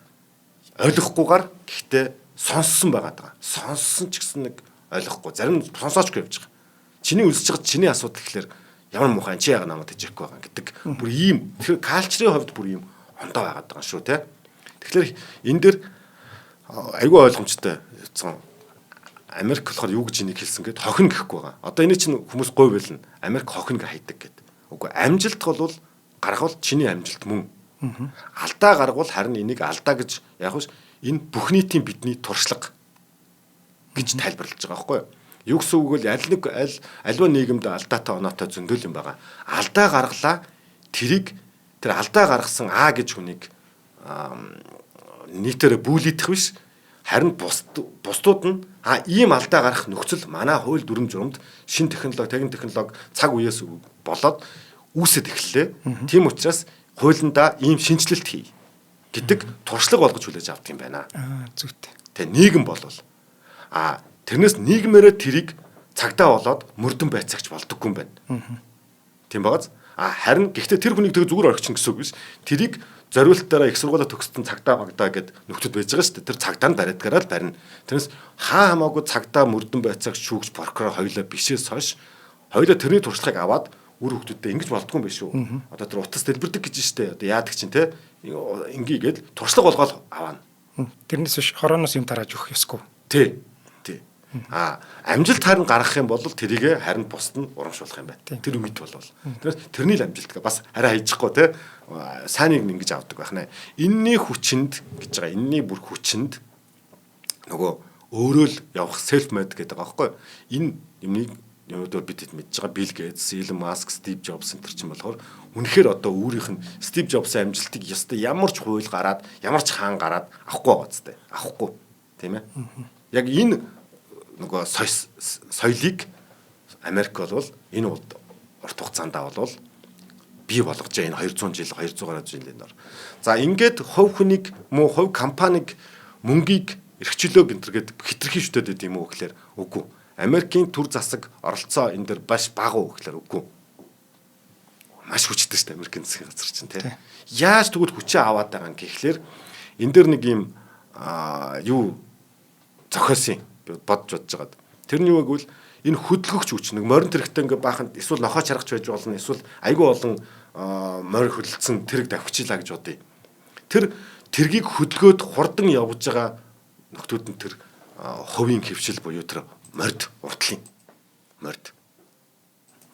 ойлгохгүйгээр гэхдээ сонссон байгаад байгаа. Сонссон ч гэсэн нэг ойлгохгүй. Зарим сонсоочгүй явж байгаа. Чиний үлсэж байгаа чиний асуудал гэхэлэр ямар муухай чи яга намайг тэжээхгүй байгаа гэдэг. Бүр ийм тэгэхээр калчрын хувьд бүр ийм ондоо байгаад байгаа шүү те. Тэгэхээр энэ дэр айгүй ойлгомжтой. Америк болохоор юу гэж энийг хэлсэн гэд хохин гэхгүй байгаа. Одоо энийг чинь хүмүүс говь байлна. Америк хохин гэж хайдаг гэд. Үгүй амжилт бол гаргавал чиний амжилт мөн. Алдаа гаргавал харин энийг алдаа гэж яг нь энэ бүх нийтийн бидний туршлага гэж тайлбарлаж байгаа байхгүй юу? Юу гэсэн үг вэ? Альва нийгэмд алдаатай оноотой зөндөл юм байгаа. Алдаа гаргалаа тэр алдаа гаргасан А гэж хүнийг нийтээр бүүлийдэх биш. Харин бусдууд нь ийм алдаа гарах нөхцөл манай хууль дүрм журамд шин технологи цаг үеэс болоод үүсэт эхэллээ. Тийм учраас хуулиндаа ийм шинжилэлт хий гэдэг туршлага болгож хүлээж авдаг юм байна. Зүйтэй. Тэ нийгэм болвол тэрнээс нийгмээрээ тэрийг цагдаа болоод мөрдөн байцаагч болдоггүй юм байна. Тийм багаз. Харин гэхдээ тэр хүнийг тэг зүгээр орхичин гэсэн үг биш. Тэрийг зориултаараа их сургуулаа төгссөн цагдаа магдаа гэд нөхдөд байж байгаа шүү дээ. Тэр цагдаа нь бариадгаараа л барина. Тэрнээс хамаагүй цагдаа мөрдөн байцаагч шүүгч прокурор хоёулаа бишээс хойш хоёулаа тэрний туршлагыг аваад үр хөвгтөдөө ингэж болдгоо юм биш үү? Одоо тэр утас дэлбэрдэг гэж штэ. Одоо яадаг чинь те ингэгээд туршлага болгоод аваана. Тэрнээс биш хорооноос юм тарааж өгөх ёсгүй. Тий. Амжилт харин гаргах юм бол тэрийг харин бусд нь урамшуулах юм байна. Тэр үмит болвол. Тэрний л амжилт гэ бас арай хайчихгүй те. Сайныг ингэж авдаг байх нэ. Энийний хүчинд гэж байгаа. Энийний бүр хүчинд нөгөө өөрөө л явах self made гэдэг байгаа байхгүй. Энэ юмыг өнөөдөр бид мэдж байгаа Bill Gates, Elon Musk, Steve Jobs энэ чинь болохоор үнэхээр одоо өөрийнх нь Steve Jobs-ийн амжилтыг ёстой ямар ч хууль гараад, ямар ч хаан гараад авахгүй байгаа зү. Авахгүй. Тийм ээ. Яг энэ нөгөө соёлыг Америк бол энэ урт хугацаанд бол бий болгож энэ 200 жил 200 жилийн дор. За ингээд хувь хүнийг муу хувь компаниг мөнгийг эрхчлөө гэнтэргээд хитрхи шүтээд байд юм уу гэхээр үгүй. Америкийн төр засаг оролцоо энэ дэр баш бага уу гэхээр үгүй. Маш хүчтэй шүү дээ Америкийн засгийн газар чинь тийм. Яаж тэгвэл хүчээ аваад байгаа юм гэхлээр энэ дэр нэг юм юу зохиосон бодж байгаад. Тэрний үг бол энэ хөдөлгөгч хүч нэг морин тэрэгтэй ингээ бааханд эсвэл нохоо чаргач байж болно эсвэл айгүй олон морь хөдөлсөн тэрэг давхичлаа гэж бодъё. Тэр тэргийг хөдөлгөөд хурдан явж байгаа нөхдүүд нь тэр хувийн хөвшил буюу тэр морд уртлын морд.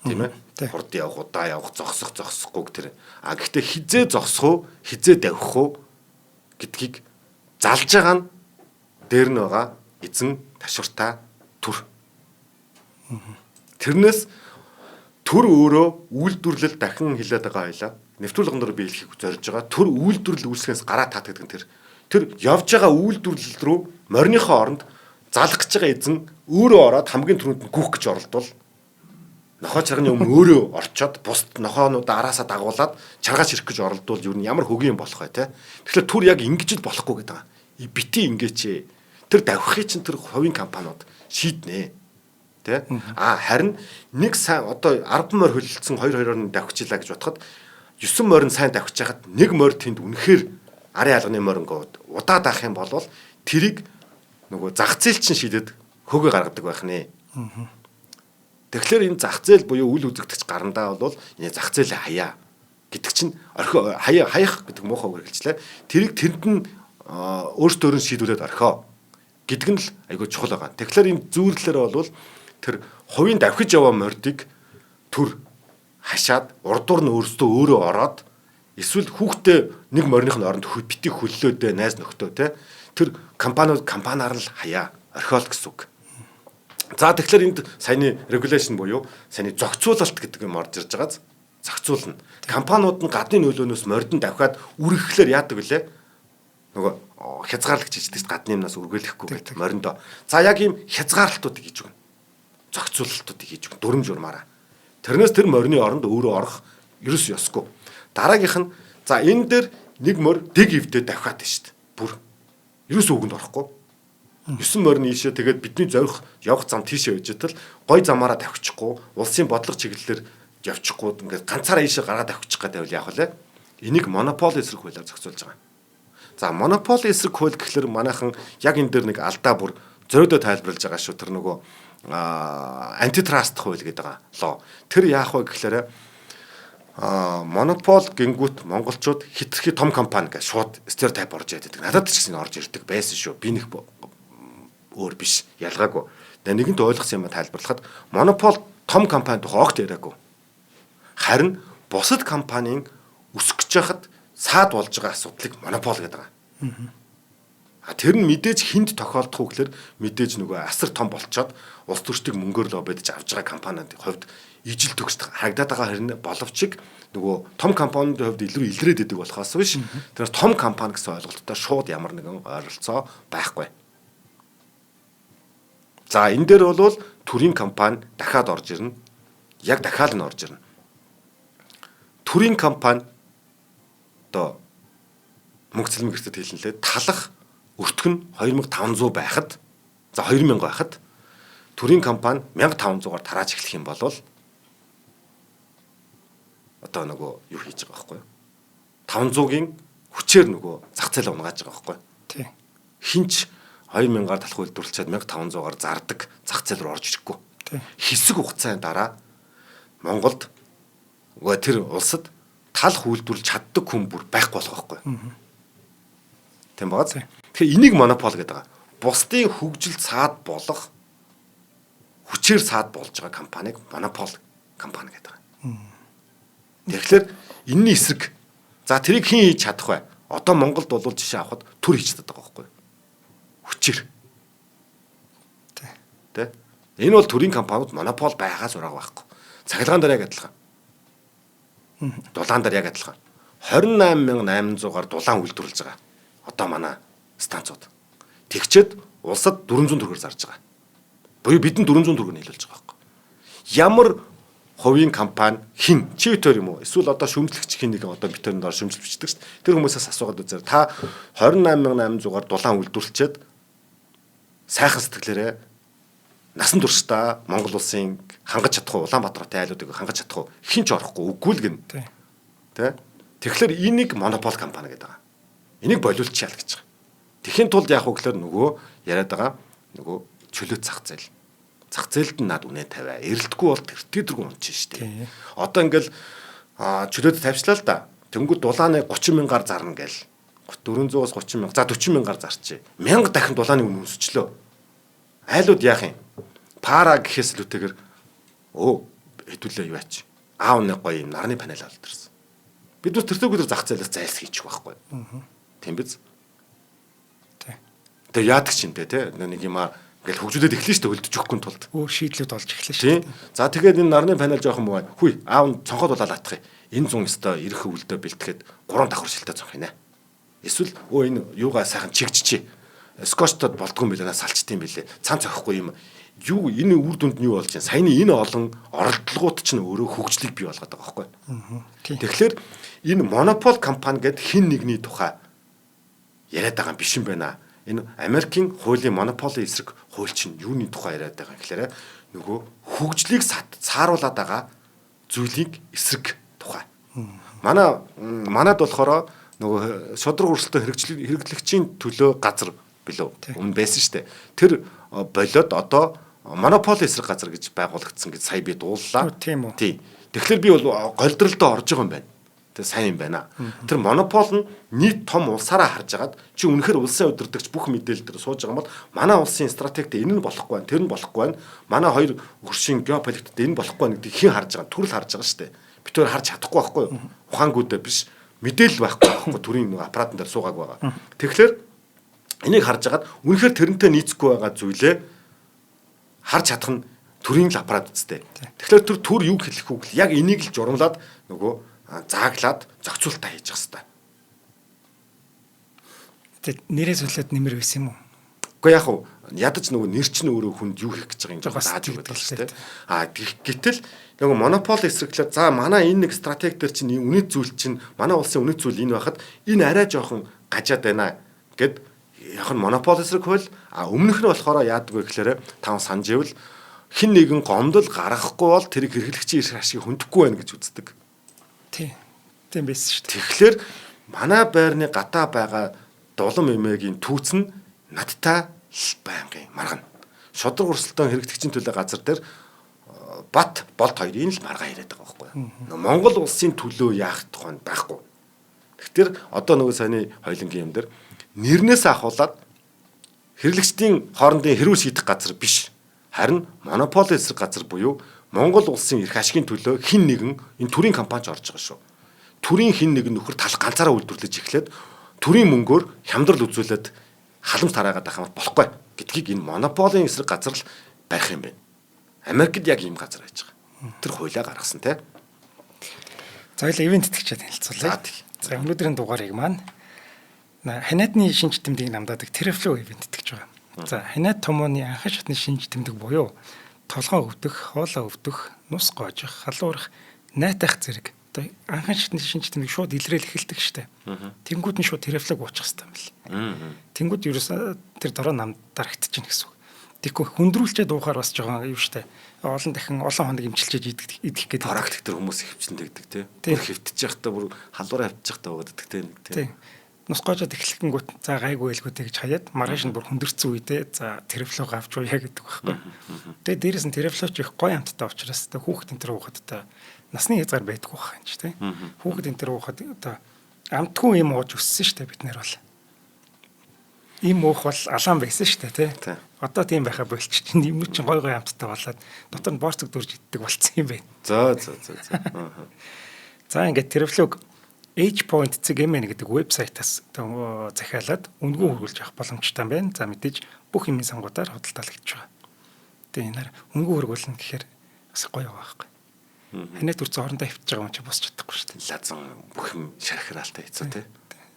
Тийм ээ. Хурд явах, удаа явах, зогсохгүй тэр. А гэхдээ хизээ зогсох уу, хизээ давхих уу гэдгийг залж байгаа нь дээр нь байгаа эзэн ташвартай түр. Тэрнээс түр өөрөө үйлдвэрлэл дахин хилээд байгаа байлаа. Нэвтрүүлэг дээр би хэлхийг зорж байгаа. Түр үйлдвэрлэл үүсгэхээс гараа таат гэдэг нь тэр явж байгаа үйлдвэрлэл рүү морийнхоо оронд залах гэж байгаа эзэн өөрөө ороод хамгийн түрүүнд нь гүөх гэж оролдвол нохоо чарганы өмнө өөрөө орчоод бусд нохоонууд араасаа дагуулад чаргаач ирэх гэж оролдвол юу н ямар хөгийн болох вэ те. Тэгэхээр түр яг ингэж л болохгүй гэдэг. Бити ингээч. Тэр давхихыг чинь тэр хувийн компаниуд шийднэ. Тэ? Харин нэг сайн одоо 10 морь хөлөлдсөн 2-2-оор нь давхичлаа гэж бодоход 9 морь нь сайн давхиж хахад нэг морь тэнд үнэхээр арын алганы морингод удаа даах юм бол тэрийг нөгөө зах зээл чинь шийдэд хөгөө гаргадаг байх нэ. Тэгэхээр энэ зах зээл буюу үл үзэгдэгч гарандаа бол энэ зах зээлээ хаяа гэдэг чинь орхио хаях гэдэг муухай үг хэлжлээ. Тэрийг тэнд нь өөртөө шийдүүлээд орхио гэдэг нь л айгүй чухал байгаа. Тэгэхээр энэ зүйрлэлээр бол тэр хувийн давхиж яваа мордыг түр хашаад урдуур нь өөрөөсөө ороод эсвэл хүүхдээ нэг морных нь оронд бити хөллөөдөө найз нөхдөө те тэр компаниар л хаяа орхиол гэсэн үг. За тэгэхээр энд саяны регуляшн буюу саяны зохицуулалт гэдэг юм орж ирж байгааз зохицуулна. Компаниуд нь гадны нөлөөнөөс мордон давхиад үргэхлээр яадаг вүлээ? Нөгөө хязгаарлагч хийдэг гадны юмнаас үргэлэхгүй гэдэг мориндоо. За яг ийм хязгаарлалтуудыг хийж өгнө. Зохицуулалтуудыг хийж өгнө. Дүрм журмаараа. Тэрнээс тэр морины оронд өөрөө орох ерөөс ёсгүй. Дараагийнх нь за энэ дээр нэг морь дэг ивдээ давхаад байна шүү дээ. Бүр ерөөс үгэнд орохгүй. 9 морины ийшээ тэгээд бидний зорих явах зам тийшээ байж тал гой замаараа давхичихгүй, улсын бодлого чиглэлээр явчихгүй ингээд ганцаараа ийшээ гаргаад давхичих гэдэг байвал яах вэ? Энийг монополи эсрэг хуулиар зохицуулж байгаа. За монополи эсрэг хууль гэхэлэр манайхан яг энэ дээр нэг алдаа бүр зөрөөдөө тайлбарлаж байгаа шүү. Тэр нөгөө антитраст хууль гэдэг байгаа лоо. Тэр яах вэ гэхэлэр монопол гингүүт монголчууд хитрхи том компани гэж шууд стереотип орж ирдэг. Надад ч гэсэн орж ирдэг байсан шүү. Би нэг өөр биш ялгаагүй. Нэгэнт ойлгосон юм тайлбарлахад монопол том компани тухай огт яриагүй. Харин бусад компанийн өсөх гэж хахад саад болж байгаа асуудлыг монопол гэдэг байгаа. Тэр нь мэдээж хүнд тохиолдох уу гэхээр мэдээж нөгөө асар том болцоод улс төрчдийг мөнгөөр л обэдж авч байгаа компаниудын хувьд ижил төгсд харагдаад байгаа хэрнээ боловч нөгөө том компаниудын хувьд илүү илрээд идэг болохоос биш. Тэгэхээр том компани гэсэн ойлголттой шууд ямар нэгэн ойролцоо байхгүй. За энэ дээр бол төрийн компани дахиад орж ирнэ. Яг дахиад нь орж ирнэ. Төрийн компани одоо мөнгө цэлмэг гэртед хэлнэлээ талах өртөх нь 2500 байхад за 2000 байхад төрийн компани 1500-аар тарааж эхлэх юм бол одоо нөгөө юу хийж байгаа байхгүй юу? 500-гийн хүчээр нөгөө зах зээл унгааж байгаа байхгүй юу? Тий. Хинч 2000-аар талах үйлдвэрлэлчээд 1500-аар зардаг зах зээл рүү орж ирэхгүй. Хэсэг хугацааны дараа Монголд тэр улсад талах үйлдвэрлэж чаддаг хүн бүр байхгүй болох байхгүй. Тийм байгаа. Тэгэхээр энийг монопол гэдэг байгаа. Бусдын хөгжилд саад болох хүчээр саад болж байгаа компаниг монопол компани гэдэг байгаа. Тэгэхээр энэний эсрэг за тэрийг хэн хийж чадах вэ? Одоо Монголд бол жишээ авахад төр хийж чаддаг байгаа байхгүй. Хүчээр. Тэ. Энэ бол төрийн компаниуд монопол байгаас ураг байхгүй. Цахилгаан дээр яг адилхан. Дулаан дээр яг адилхан. 28800-аар дулаан үйлдвэрлэж байгаа. Одоо манай станцууд. Тэгчээд улсад 400 төгрөгөөр зарж байгаа. Буюу бидэнд 400 төгрөг нийлүүлж байгаа байхгүй. Ямар хувийн компани хин чивтер юм уу? Эсвэл одоо шүмжлэгч хин нэг одоо битүүрэнд ор шүмжил бичдэг шүү дээ. Тэр хүмүүсээс асуугаад үзээр та 28800-аар дулаан үйлдвэрлчээд сайхан сэтгэлээрээ насан туршдаа Монгол улсын хангаж чадах уу, Улаанбаатартай айлуудыг хангаж чадах уу? Хин ч орохгүй, үгүй л гин. Тэ? Тэгэхээр энийг монопол компани гэдэг байгаа. Энийг болиулчихъя л гэж байгаа. Тэхийн тулд яах вэ гэхээр нөгөө яриад байгаа нөгөө чөлөөт зах зээл. Зах зээлд нь над үнэ тавиа. Эрэлтгүй бол тэртэргүй унчин шүү дээ. Одоо ингээл чөлөөт тавьчлаа л да. Тэнгүүд дулааны 30 мянгаар зарна гээл. 400-аас 30 мянга. За 40 мянгаар зарчээ. 1000 дахин дулааны үнэ өсчлөө. Айлууд яах юм? Пара гэхээс л үтэйгэр хэдүүлээ юу аач. аавны гоё юм нарны панел аваад ирсэн. Бид бас тэр өдөр зах зээлээс зайлс хийчих байхгүй. Тийм биз? Тэгээ яадаг ч юм те нэг юм ингээл хөгжүүлээд эхлэн штэ хөлдөж өгөхгүй тулд. Өөр шийдлүүд олж эхлэн штэ. Тийм. За тэгээд энэ нарны панел жоохон муу. Хүй аав нь цонхоод болоод атах юм. Энэ 100 өстой ирэх өвөлдөө бэлтгэхэд 3 давхар шилтэ цонхийнэ. Эсвэл энэ юугаа сайхан чигжчээ. Скотчтод болдгоо юм билээ салчт юм билээ. Цан цохихгүй юм. Юу энэ үр дүнд нь юу болж байна? Саяны энэ олон оролдлогууд ч өөрөө хөгжлийг бий болгоод байгаа байхгүй. Тэгэхээр энэ монопол компани гэд хин нэгний тухай яриад байгаа юм биш юм байна. Энэ Америкийн хуулийн монополын эсрэг хууль чинь юуны тухай яриад байгаа юм гэхээр нөгөө хөгжлийг сааруулад байгаа зүйлийг эсрэг тухай. Манад болохоор нөгөө шодрог өрсөлдөөн хэрэглэгчийн төлөө газар билүү өмнө байсан шүү дээ. Тэр болоод одоо монополын эсрэг газар гэж байгуулагдсан гэж сая би дууллаа. Тийм үү. Тий. Тэгэхээр би бол голдролдоо орж байгаа юм байна. Тэг сайн юм байна. Тэр монопол нь нийт том улсаараа харж агаад чи үнэхээр улсын удирдагч бүх мэдээлэл дээр сууж байгаа бол манай улсын стратегид энэ нь болохгүй байна, тэр нь болохгүй байна. Манай хоёр хөршийн геополитикт энэ болохгүй байна гэдгийг хэн харж байгаа, төрөл харж байгаа шүү дээ. Бид тэр харж чадахгүй байхгүй юу? Ухаангүйдээ биш мэдээлэл байхгүй байхгүй төрийн нэг аппаратн дээр суугааг байгаа. Тэгэхээр энийг харж агаад үнэхээр тэрнтэй нийцэхгүй байгаа зүйлээ харж чадах нь төрийн л аппарат үстэй. Тэгэхээр тэр төр юу хэлэх үг яг энийг л журамлаад нөгөө зааглаад зохицуултаа хийж явах хэрэгтэй. Тэг нэрээс үлээд нэмэр байсан юм уу? Уу яг уу ядаж нөгөө нэр чинь өөрөө хүнд юу хийх гэж байгаа юм зааж өгöd л шүү дээ. Гэтэл нөгөө монопол эсрэглээд за манай энэ нэг стратеги дээр чинь үнэт зүйл чинь манай улсын үнэт зүйл энэ байхад энэ арай жоохон гажаад байна гэд яг нь монопол эсрэг хууль өмнөх нь болохоор яадаг вэ гэхээр тав санаж ивэл хин нэгэн гомдол гаргахгүй бол тэрийг хэрэглэгчийн эрх ашиг хөндөхгүй байна гэж үздэг. Тийм байсан шүү дээ. Тэгэхээр манай байрны гадаа байгаа дулам эмээгийн түүц нь надтай байнгын маргана. Шодрог өрсөлдөөн хэрэглэгчийн төлөө газар дээр бат болт хоёрын л маргаа яриад байгаа байхгүй юу. Монгол улсын төлөө яах тухай байхгүй. Тэгэхээр одоо нөгөө саяны хоёлынгийн юм дээр нэрнээс ахуулаад хэрэглэгчдийн хоорондын хэрүүл шийдэх газар биш. Харин монополын эсрэг газар буюу Монгол улсын эрх ашигын төлөө хин нэгэн энэ төрийн компани орж байгаа шүү. Төрийн хин нэгэн нөхөр тал ганцаараа үйлдвэрлэж эхлээд төрийн мөнгөөр хямдрал үзүүлээд халамж тараагаад байх юм болохгүй гэдгийг энэ монополын эсрэг газар л байх юм байна. Америкт яг ийм газар байж байгаа. Тэр хуулиа гаргасан те. За хоёул ивент итгэжээ танилцуулъя. За өнөөдрийн дугаарыг маань ханиадны шинж тэмдгийг намдаадаг Terraflow ивент итгэж байгаа. За ханиад томооны анхан шатны шинж тэмдэг буюу толгоо өвдөх, хоолоо өвдөх, нус гоожих, халуурах, найтах зэрэг одоо анхан шатны шинж тэмдэг шууд илрээл эхэлдэг штэ. Тэнгүүд нь шууд Terraflow уучих хэрэгтэй юм байна. Тэнгүүд ерөөсө тэр дороо нам дарагдчихна гэсэн үг. Тэгэхгүй хүндрүүлчээд уухаар бас жоохон юу штэ. Олон дахин олон хоног имчилчээж идэх гэдэг. Практик төр хүмүүс хөвчөн тэгдэг те. Бүр хөвтөж явахдаа бүр халуураа хөвтөж явахдаа уудаг те нэг те. Нус гоожод эхлэхэнгүүт за гайгүй байлгүйтэй гэж хаяад маргааш нь бүр хүндэрсэн үедээ за Terraflow авч уяа гэдэг байхгүй. Тэгээ дээрэс нь Terraflow ч их гоё амттай учраас тэ хүүхэд энэ төр уухад та насны хязгаар байдгүй байх юм чи тэ. Хүүхэд энэ төр уухад одоо амтгүй юм ууж өссөн штэ бид нэр бол. Им уух бол алаан байсан штэ тэ. Одоо тийм байха болчих чинь юм чинь гой гой амттай болоод дотор нь борцог дөрж иддэг болцсон юм байна. За. За ингээд Terraflow H.CMN гэдэг вебсайтаас захиалаад үнгүү хөргүүлж авах боломжтой байна. За мэдээж бүх юмын сонгуудаар худалдаалж байгаа. Тэгээ энэ үнгүү хөргүүлнэ гэхээр бас гоё байгаа байхгүй. Ханаад үрцэн орондоо хөвтөж байгаа юм чи босч чадахгүй шүү дээ. Лазан бүх юм шархираалтай хэцүү те.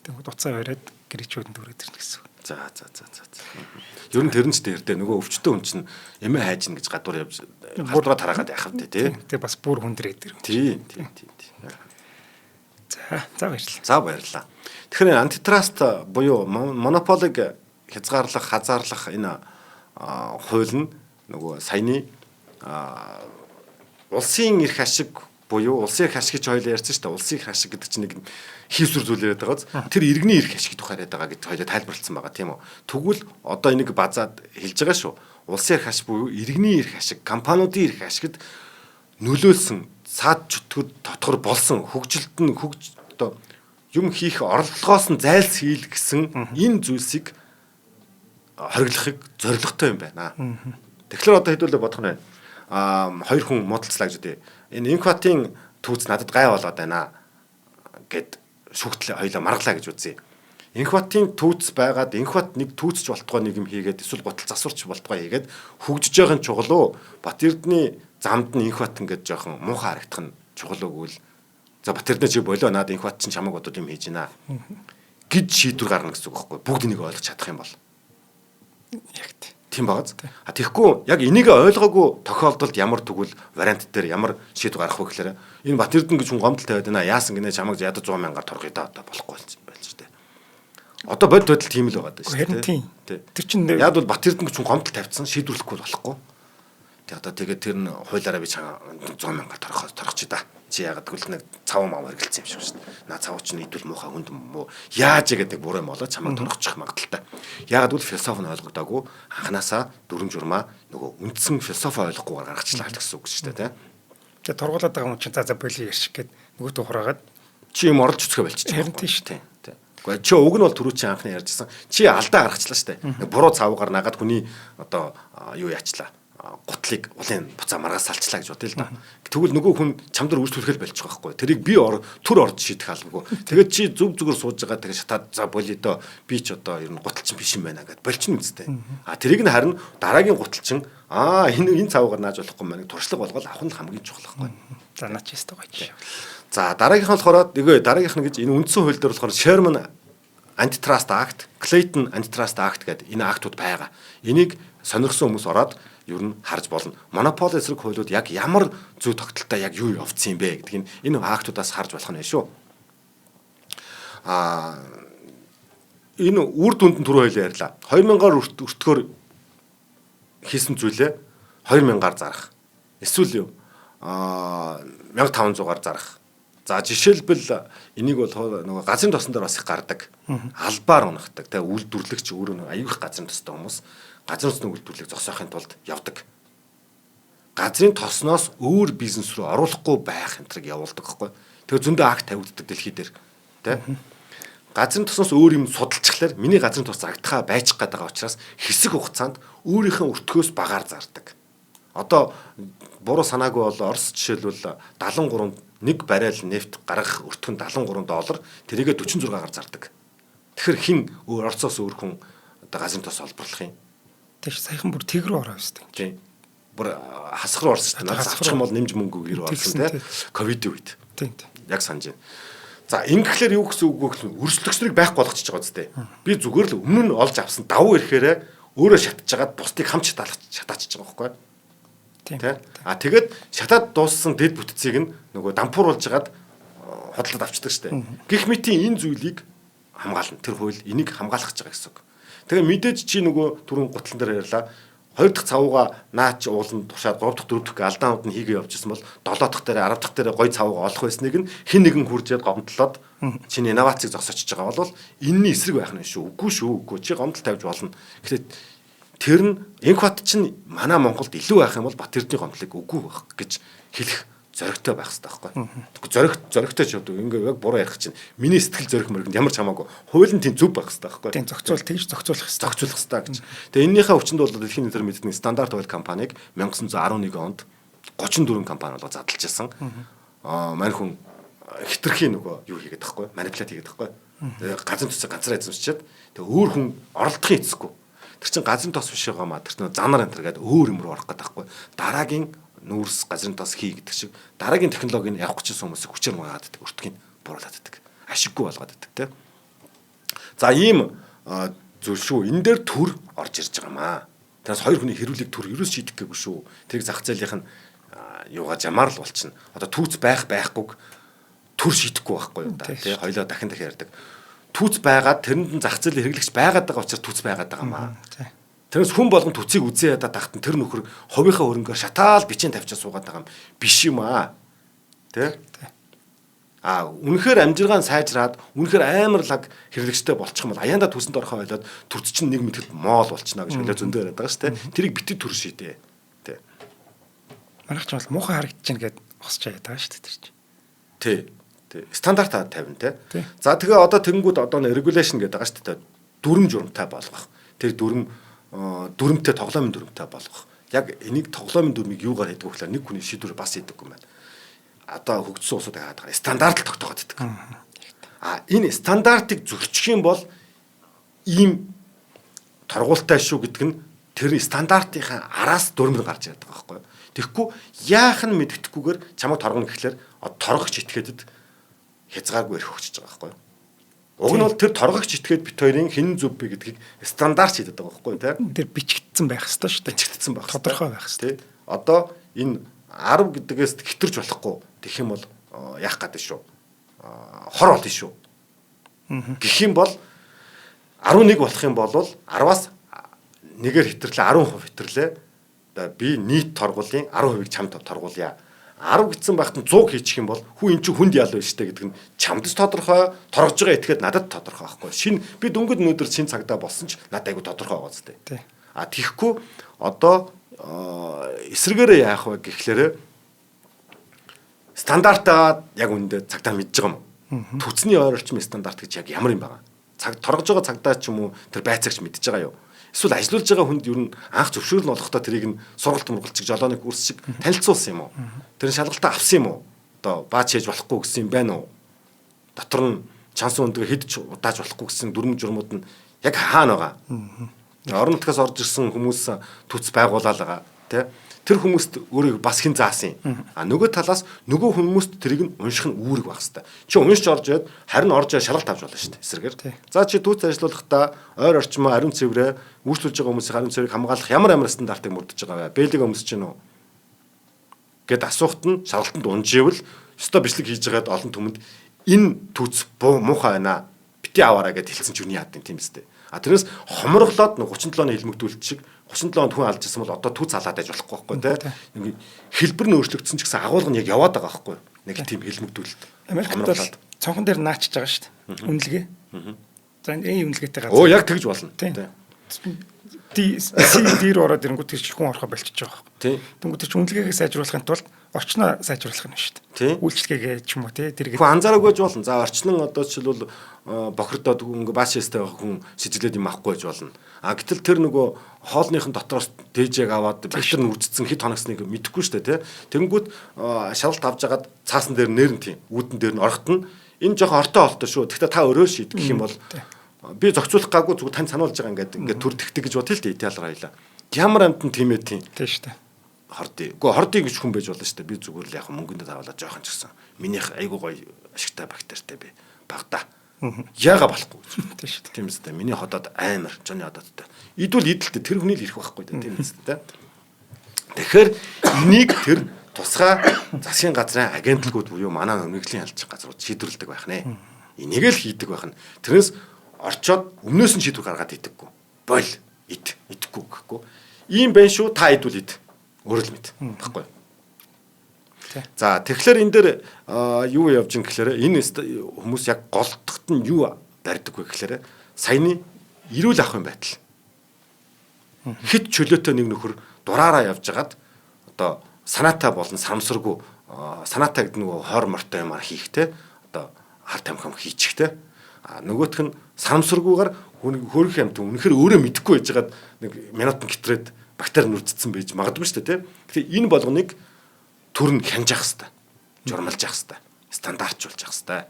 Тэгээ уцаа бариад гэрээчүүд дөрөд ирнэ гэсэн. За. Ер нь тэр нь ч дээр дээ нөгөө өвчтөө хүн чинь эмээ хайжна гэж гадуур явж гадуур тараагаад яхав те. Тэгээ бас бүр хүндрээд ирв. Тийм. За баярлалаа. За баярлалаа. Тэгэхээр антитраст буюу монополиг хязгаарлах, хазаарлах энэ хууль нь нөгөө саяны улсын эрх ашиг буюу улсын эрх ашиг гэж хоёул ярьсан шүү дээ. Улсын эрх ашиг гэдэг чинь нэг хийсвэр зүйл яриад байгааз тэр иргэний эрх ашиг тухай яриад байгаа гэж хоёул тайлбарлсан байгаа тийм үү. Тэгвэл одоо энийг базаад хэлж байгаа шүү. Улсын эрх ашиг буюу иргэний эрх ашиг, компаниудын эрх ашигт нөлөөлсөн саад чөтгөр дотгор болсон хөгжилт нь одоо юм хийх орлогоос нь зайлс хийл гэсэн энэ зүйлсийг хориглохыг зорилготой юм байна. Тэгэхээр одоо хэдүүлээ бодох нь байна. Хоёр хүн муудалцлаа гэж үү. Энэ Инкватын түүц надад гай болоод байна гэд шүгтлээ хоёлаа маргалаа гэж үзье. Энх батын түүц байгаад энх бат нэг түүцч болтгой нэг юм хийгээд эсвэл готл засварч болтгой хийгээд хөгжиж байгаа чухал уу? Батэрдний замд нь энх бат ингээд жоохон муухай харагдах нь чухал үгүй л. За Батэрдний чи болоо наад энх бат чинь чамаг бодод юм хийж гинэ гэж шийдвэр гаргана гэсэн үг байхгүй. Бүгд энийг ойлгож чадах юм бол. Яг тийм багаз. Тэгэхгүй яг энийг ойлгоогүй тохиолдолд ямар тэгвэл вариант дээр ямар шийдвэр гарах вэ гэхээр энэ Батэрдэн гэж хүн гомдол тавиад байна. Яасан гинэ чамаг ядаж 100 мянгаар торгоё да одоо болохгүй болсон юм байна шүү дээ. Одоо бодит байдал тийм л байгаа даа шүү дээ. Тэр чинь яг бол Батэрдэн гэж хүн гомдол тавьчихсан шийдвэрлэхгүй болохгүй. Тэг одоо тэгээд тэр нь хуулаараа би чам 100 мянгаар торгоч да. Чи яагаад гэвэл нэг цав мав хэрэгэлсэн юм шиг шүү дээ. Наа цав чинь идвэл муухай хүнд муу яаж гэдэг буруу юм болоо чамайг торгочих магадaltaй. Яагаад гэвэл философи нь ойлгодоогүй анханасаа дүрм журмаа нөгөө үндсэн философи ойлгохгүйгээр гаргачлаа гэсэн үг шүү дээ. Тэгээ тургуулад байгаа юм чинь за боли ярьш гэд нөгөөдөө хураагаад чи юм оролж үцгээ болчих. Харин тийм шүү дээ. Гэхдээ чи уг нь бол түрүү чи анхны ярьжсэн. Чи алдаа гаргачлаа шүү дээ. Буруу цавгаар нагаад хүний одоо юу яачлаа. Гутлыг улын буцаа маргаас салчлаа гэж бодъё л да. Тэгвэл нөгөө хүн чамдар үйлчлүүлэхэл болж байгаа байхгүй. Тэрийг би төр орж шийдэх албагүй. Тэгээд чи зүг зүгээр сууж байгаа тэгээд шатаад за болидо би ч одоо ер нь гуталчин биш юм байна гэд болчин үстэй. Тэрийг нь харин дараагийн гуталчин энэ цавгаар нааж болохгүй маа туршлага болгоод авах нь хамгийн чухал байхгүй. За наач ястаа гоё. За дараагийнх нь болохоор дараагийнх нь гэж энэ үндсэн хууль дээр болохоор Sherman Antitrust Act, Clayton Antitrust Act гэдэг энэ актууд байгаа. Энийг сонирхсон хүмүүс ороод ер нь харж болно. Монополи эсрэг хуулиуд яг ямар зүй тогтолтой яг юу явцсан юм бэ гэдгийг энэ актуудаас харж болох нь шүү. Энэ үр дүнд нь түрүү хоёлаа ярьлаа. 2000-аар өртгөөр хийсэн зүйлээ 2000-аар зарах. Эсвэл юу 1500-аар зарах. За жишээлбэл энийг бол нөгөө газрын тосон дээр бас их гардаг. Албаар унахдаг. Тэгээ үйлдвэрлэгч өөрөө аюул их газрын тостой хүмүүс газрын тосны үйлдвэрлэлийг зогсоохын тулд явдаг. Газрын тосноос өөр бизнес рүү оруулахгүй байх энтрийг явуулдаг байхгүй. Тэгээ зөндөө акт тавигддаг дэлхий дээр. Тэ? Газрын тосноос өөр юм судалчихлаар миний газрын тос загдахаа байчих гээд байгаа учраас хэсэг хугацаанд өөрийнхөө өртгөөс багаар зардаг. Одоо буруу санаагүй бол Орос жишээлбэл 73 нэг баррел нефт гаргах өртгөн $73 тэрийгэ 46-аар зардаг. Тэгэхээр хин Оросоос өөр хүн одоо газрын тос олборлох юм. Тэгш саяхан бүр тэг рүү ороо өстэй. Тийм. Бүр хасах руу орсон шүү дээ. Авчих юм бол нэмж мөнгөөр орсон тийм. Ковидын үед. Тийм. Яг санаж байна. За ингэхлээр юу гэсэн үг вэ гэвэл өрсөлдөгчдийг байхгүй болгочихж байгаа зү. Би зүгээр л өмнө нь олж авсан давуу ирэхээр өөрөө шатчихжгаад бусдыг хамт шатаачиж байгаа байхгүй. Тийм. Тэгээд шатаад дууссан дэд бүтцийг нь нөгөө дампууруулж жагаад хотлоод авчдаг шүү дээ. Гэх мэтийн энэ зүйлийг хамгаална. Тэр хууль энийг хамгаалах гэж байгаа гэсэн үг. Тэгээ мэдээж чи нөгөө түрүүн гутлан дээр ярьлаа. 2 дахь цавууга наач ууланд тушаад 3 дахь 4 дахь алдаанууд нь хийгээ явжсэн бол 7 дахь дээр 10 дахь дээр гой цавууга олох байсныг нь хэн нэгэн хурж яд гомдлоод чиний инновацийг зогсоочж байгаа бол энэний эсрэг байх нь шүү. Үгүй шүү. Үгүй чи гомдол тавьж болно. Тэгэхээр тэр нь Энхбат чинь манай Монголд илүү байх юм бол Батэрдний гомдлыг үгүй байх гэж хэлэх зоригтой байх хэрэгтэй байхгүй. Зоригтой ч одоо ингээ яг буруу ярих чинь миний сэтгэл зориг мөрөнд ямар ч хамаагүй хуулийн тийм зөв байх хэрэгтэй байхгүй. Тийм зохицуулах хэрэгтэй гэж. Тэгээ энэнийхээ хүчинд бол дэлхийн нийтээр мэддэг стандарт ойл компаниг 1911 онд 34 компани болго задлж ирсэн. Мань хүн хитрхийн нөгөө юу хийгээд байхгүй. Манипулят хийгээд байхгүй. Газрын тосыг ганцаараа эзэмшчихэд тэгээ өөр хүн оролдохын эцэсгүй. Тэр чин газрын тос биш байгаа маа тэр чинь занар энэ гэдэг өөр юм руу орох гэдэг байхгүй. Дараагийн нүүрс газрын тос хий гэдэг шиг дараагийн технологиг явах гэжсэн хүмүүсийг хүчээр маагаад байдаг, өртгийг буруулаад байдаг. Ашиггүй болгоод байдаг тийм. За ийм зүйл шүү. Энэ дээр төр орж ирж байгаа маа. Тэрс хоёр хүний хэрүүлэг төр ерөөс шийдэх гээгүй шүү. Тэрийг зах зээлийнх нь юугаа жамаар л болчихно. Одоо түүц байхгүй төр шийдэхгүй байхгүй юу да. Тийм хоёлоо дахин ярьдаг. Түүц байгаад тэрэнд нь зах зээлийн хэрэглэгч байгаад байгаа учраас түүц байгаад байгаа маа. Тэрс хүн болгон төцийг үзээ ядаа тахтан тэр нөхөр хувийнхаа хөрөнгөөр шатаал бичийн тавьчаа суугаад байгаа юм биш юм аа. Тэ? Үнэхээр амжиргаан сайжраад үнэхээр амар лаг хэрэглэгчтэй болчих юм бол аяанда төсөнд орохоо ойлоод төрц чинь нэг мэдэд моол болчихно гэж хэлээ зөндөө яриад байгаа шүү дээ. Тэрийг битээ төр шийдээ. Тэ. Манайх ч бол муухай харагдаж байна гэд босч байгаа даа шүү дээ тэр чинь. Тий. Стандарт тавина те. За тэгээ одоо тэнгууд одоо регулейшн гэдэг байгаа шүү дээ. Дүрм журамтай болгох. Тэр дүрмтэй тоглоомын дүрмтэй болгох. Яг энийг тоглоомын дүрмийг юугаар хийдэг вэ гэхээр нэг хүний шийдвэр бас хийдэг юм байна. одоо хөгжсөн улсууд яагаад байгаа стандарт тогтоогод иддэг. Энэ стандартыг зөрчих юм бол ийм торгуултай шүү гэдэг нь тэр стандартынхаа араас дөрмөр гарч ирээд байгаа байхгүй юу. Тэгэхгүй яах нь мэддэхгүйгээр чамайг торгоно гэхлээр торгогч этгээдэд хязгааргүй эрх өгч байгаа байхгүй юу. Уг нь бол тэр торгогч этгээд бит хоёрын хэн зөв бэ гэдгийг стандарт хийдэг байгаа байхгүй юу те. Тэр бичигдсэн байх ёстой шүү дээ. Бичигдсэн байх ёстой. Тодорхой байх ёстой. Одоо энэ 10 гэдгээс хитэрч болохгүй гэх юм бол яах гэдэг шүү. Хор болно шүү. Гэх юм бол 11 болох юм бол 10-аас 1-ээр хитэрлээ 10% хитэрлээ. Би нийт торгуулийн 10%-ийг чамд торгуулъя. 10 гэсэн байхад нь 100 хийчих юм бол хүү эн чинь хүнд ял байна штэ гэдэг нь чамд тодорхой, торгож байгаа этгээд надад тодорхой байхгүй. Шинэ би дөнгөж өнөөдөр шинэ цагтаа болсон ч надад айгу тодорхой байгаа зү. Тэгэхгүй одоо эсрэгээрээ яах вэ гэхлээр стандартаа яг үүндээ цагтаа мэдж байгаа юм. Түцний ойр орчмын стандарт гэж яг ямар юм байгаа. Торгож байгаа цагдаа ч юм уу тэр байцаагч мэдж байгаа юу? Эсвэл ажиллаж байгаа хүнд ер нь анх зөвшөөрөл олохдоо тэрийг нь сургалт мургалчиг жолооны курс шиг танилцуулсан юм уу? Тэр нь шалгалтаа авсан юм уу? Одоо баач хийж болохгүй гэсэн юм байна уу? Дотор нь чансан өндгөө хэд ч удааж болохгүй гэсэн дүрм журмууд нь яг хаана байгаа? Орон нутгаас орж ирсэн хүмүүс төц байгуулаад байгаа тий. Тэр хүмүүст өөрийг бас хэн заасан юм. Нөгөө талаас нөгөө хүмүүст тэрийг нь унших нь үүрэг байх хэвээр. Чи уншиж орж ирээд харин орж ирээд шалгалт авч болно шүү дээ эсрэгээр. За чи түүц ажиллуулахдаа ойр орчмоо ариун цэврээ үйлчлүүлж байгаа хүмүүсийн ариун цэврийг хамгаалах ямар стандартыг мөрдөж байгаа вэ? Бэлэг өмсөж гэнэ үү? Гэт асуухт нь шалгалтанд унживэл өстой бичлэг хийж байгаад олон түмэнд энэ түүц муухай байна. Бити аваарай гэд хэлсэн ч үний яад тийм үстэй. Тэрнээс хомроглоод 37-ны хэлмэгдүүлэлт шиг 37 онд хүн алдчихсан бол одоо түүц алаад байж болохгүй байхгүй тий. Нэг хэлбэр нь өөрчлөгдсөн ч гэсэн агуулга нь яг яваад байгаа байхгүй. Нэг тийм хэлмэгдүүлэлт. Америкт бол цонхон дээр наачж байгаа шүү дээ. Үнэлгээ. За энэ үнэлгээтэй газар. Оо яг тэгж болно. Тий. CD-ээр ороод ирэнгүүт тэр хүн орохоо болчихж байгаа байхгүй. Тий. Тэнгүүт тэр үнэлгээгээ сайжруулахын тулд орчноо сайжруулах нь шүү дээ. Үйлчлэгээ ч юм уу тий. Тэр хүн анзаараагүй байж болно. За орчин нь одоо жишээлбэл бохирдоод ингээ баашистай байх хүн сэжлээд юм авахгүй байж болно. Гэтэл тэр нөгөө хоолныхын дотроос дээжээг аваад бэлтэр нь үрдсэн хэд хоногсныг мэдэхгүй шүү дээ тий. Тэнгүүд шалгалт авч агаад цаасан дээр нэрэн тийм үүдэн дээр нь орохт нь энэ жоохон ортой олтой шүү. Гэхдээ та өөрөө шийд гэх юм бол би зохицуулах гаагүй зүгээр тань сануулж байгаа ингээд төр тэгдэг гэж бодъё л дээ Италиар хоёлаа. Ямар амтан тиймээ тийм. Тийм шүү дээ. Хордыг. Үгүй хордыг гэж хүн байж болно шүү дээ. Би зүгээр л яг мөнгөндөө тавуулаад жоохон ч гэсэн. Минийх айгуу гоё ашигтай бактеритай би багтаа. Яага болохгүй. Тийм шүү дээ. Тийм үстэй. Миний ходоод амар жоны ходоодтай. Идвэл идэлтэй тэр хүний л ирэх байхгүй дээ. Тийм үстэй. Тэгэхээр энийг тэр тусгай засгийн газрын агентлагууд буюу манай өмнөгийн алж газрууд шийдвэрлэдэг байх нэ. Энийг л хийдэг байх нь. Тэрнээс орчоод өмнөөс нь шийдвэр гаргаад идэггүй. Бойл идэхгүй гэхгүй. Ийм байх шүү та идвэл ид. Өөрөө л мэд. Баггүй. За тэгэхээр энэ дээр юу явж ин гэхээр энэ хүмүүс яг голдоход нь юу барьдаг вэ гэхээр саяны эрүүл ахуйн байтал. Хит чөлөөтэй нэг нөхөр дураараа явж хагаад одоо санаатай болон самсаргүй санаатай гэдэг нөгөө хор мортой юмар хийхтэй одоо хар тамхи хийчихтэй. Нөгөөх нь самсаргүйгээр хөрөх юмт үнэхээр өөрөө мэдэхгүй байжгаад нэг минутын гэтрээд бактери нүрдсэн байж магадгүй шүү дээ. Тэгэхээр энэ болгоныг төр нь хянж явах хэрэгтэй. Журмалж явах хэрэгтэй. Стандартжуулж явах хэрэгтэй.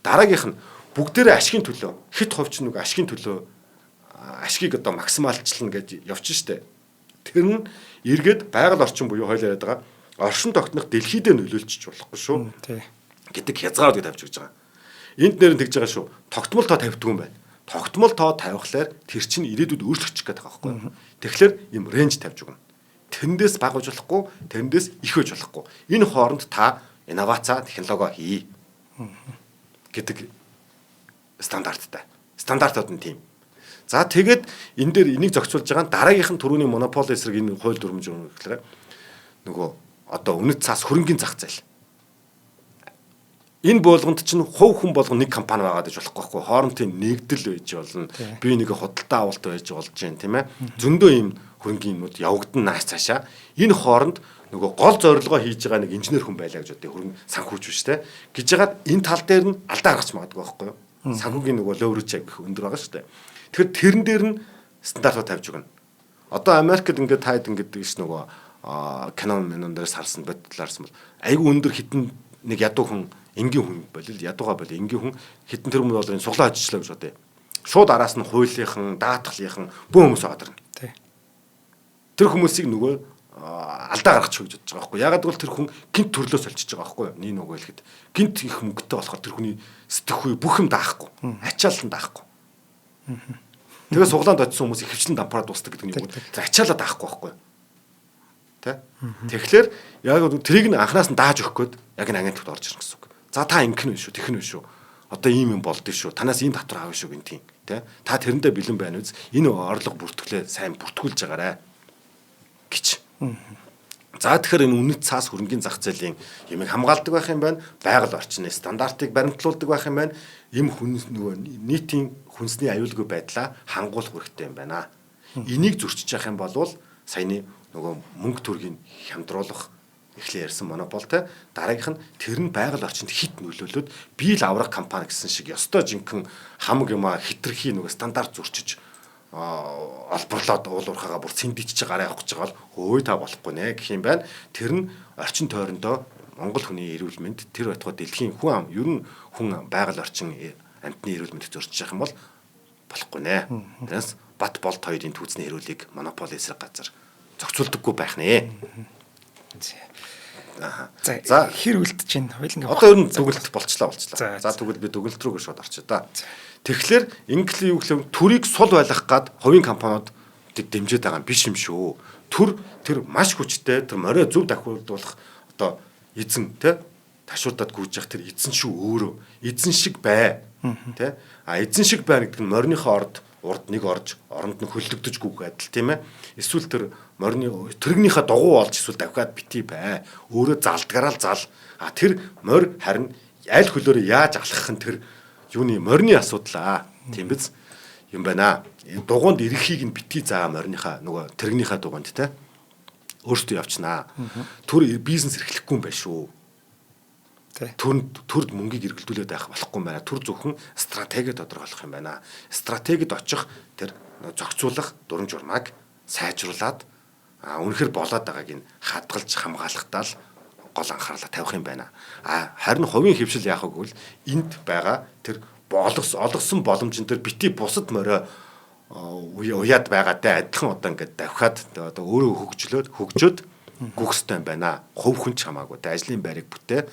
Дараагийнх нь бүгдээрээ ашигын төлөө хэд хувьч нэг ашигын төлөө ашгийг одоо максималчлна гэж явчих штэ. Тэр нь эргээд байгаль орчин буюу хойлоо яриад байгаа оршин тогтнох дэлхийдээ нөлөөлчих болохгүй шүү. Гэдэг хязгаарууд тавьж өгч байгаа. Энд нэр нь тэгж байгаа шүү. Тогтмол тоо тавьдгүй юм байна. Тогтмол тоо тавихлаар тэр чинь ирээдүйд өөрчлөгдчих гээд байгаа байхгүй. Тэгэхээр им рейнж тавьж өгнө. Тэрэндээс бага гэж болохгүй, тэрэндээс их гэж болохгүй. Энэ хооронд та инновац технологи хий гэдэг стандарттай. Стандартууд нь тийм. За тэгээд энэ дээр энийг зохицуулж байгаа дараагийнх нь төрөний монополи эсрэг энэ хууль дүрмж өгнө гэхээр нөгөө одоо үнэт цаас хөрөнгөний зах зээл. Энэ болгонд чинь хувь хүн болгон нэг компани байгаад иж болохгүй байхгүй. Хоорондын нэгдэл байж болно. Би нэг худалдаа авалт байж болж байна тийм ээ. Зөндөө ийм хөрөнгөний юмуд явагдана нааш цаашаа. Энэ хооронд нөгөө гол зорилгоо хийж байгаа нэг инженер хүн байлаа гэж бодъё. Хөрөнгө санхүүч биш те. Гэж яагаад энэ тал дээр нь алдаа гарч магадгүй байхгүй юу? Санхүүгийн нөгөө leverage гэх өндөр байгаа шүү дээ. Тэгэхээр тэрэн дээр нь стандартууд тавьж өгнө. Одоо Америкт ингээд таад ингээд гэж нөгөө Canon дээр сарсан бодлоорсан бол айгүй өндөр хитэн нэг ядуу хүн энгийн хүн болил ядууга болил энгийн хүн хэдэн тэрбум долларын суглаа ажиллаа гэж бодъё. Шууд араас нь хуулийнхан, даатгалынхан бүх хүмүүс аваад ирнэ. Тий. Тэр хүмүүсийг нөгөө алдаа гаргачих гэж бодож байгаа байхгүй. Ягаад гэвэл тэр хүн гинт төрлөөс олчиж байгаа байхгүй. Нэг нөгөө хэлэхэд гинт их мөнгөтэй болохоор тэр хүний сэтгэхүй бүх юм даахгүй. Ачаалал нь даахгүй. Тэгээ суглаанд очисон хүмүүс ихэвчлэн дампаараа дуустдаг гэдэг нь юу? Тэр ачаалаа даахгүй байхгүй. Тэ? Тэгэхээр яг тэрийг нь анханаас нь дааж өгөх гээд яг энэ агентлагт орж ирнэ гэсэн үг. За та ингэн вэ шүү, тэгэн вэ шүү. Одоо ийм юм болдё шүү. Танаас ийм татвар авах шүү гэнтийн. Тэ? Та тэрэндээ бэлэн байна үз. Энэ орлого бүртгэлээ сайн бүртгүүлж байгаарэ гэж. За тэгэхээр энэ үнэт цаас хөрөнгөний зах зээлийн ямиг хамгаалдаг байх юм байна. Байгаль орчны стандартыг баримтлуулдаг байх юм байна. Ийм хүн нөгөө нийтийн хүнсний аюулгүй байдлаа хангуулах хэрэгтэй юм байна. Энийг зөрчиж явах юм бол саяны нөгөө мөнгө төргийн хямдруулах эхлээ ярьсан монополтой дараагийнх нь тэр нь байгаль орчинд хит нөлөөлөд бие л аврах компани гэсэн шиг ёстой жинхэнэ хамаг юма хитрхи нөгөө стандарт зөрчиж албарлаад уулуурхагаа бүр цэндичж гараа явах гэж байгаа бол өөй та болохгүй нэ гэх юм байна. Тэр нь орчин тойрондоо Монгол хүний эрүүл мэнд тэр байтугай дэлхийн хүн ам ер нь хүн байгаль орчин амьтны эрүүл мэнд зөрчиж явах юм бол болохгүй нэ. Тэрнээс бат болт хоёрын түүцний эрүүлийг монополи эсрэг газар зохицуулдаггүй байх нэ. За хэр үлдэж байна? Хоёлынгийн одоо ер нь дүгэлт болчлаа. За тэгвэл би дүгэлт рүү шууд орчоо да. Тэгэхээр инглиш юу гэвэл төрийг сул байлгах гад хувийн компаниудыг дэмжиж байгаа юм биш юм шүү. Тэр маш хүчтэй тэр морио зөв дахиулдуулах одоо эзэн тэ ташуудад гүйж явах тэр эзэн шүү өөрөө. Эзэн шиг бай. Тэ эзэн шиг байна гэдэг нь мориныхоо урд нэг орж оронд нь хөлдөгдөж гүөх адил тийм ээ. Эсвэл тэр морины тэрэгнийхээ дугуй олж эсвэл давхиад битий бай. Өөрөө залдгараа л зал. Тэр морь харин аль хөлөөрөө яаж алхах нь тэр юуны морины асуудал тийм биз юм байна. Дугуунд ирэхийг нь битий заа мориныхаа нөгөө тэрэгнийхээ дугуунд те өөртөө явчнаа. Түр бизнес эрхлэхгүй юм байна шүү. Төрд мөнгийг эргэлдүүлээд байх болохгүй юм байна. Түр зөвхөн стратеги тодорхойлох юм байна. Стратегид очих тэр зохицуулах дүрм журмаг сайжруулад үнэхэр болоод байгааг нь хадгалж хамгаалахдаа л гол анхаарлаа тавих юм байна. Харин хувийн хөвшил яах вэ гэвэл энд байгаа тэр олгосон боломжн төр бити бусад морио уяад байгаатай адилхан одоо ингээд давхиад одоо өөрөө хөгжөөд гүгстэй юм байна. Хувь хүн ч хамаагүй ажлын байрыг бүтээ.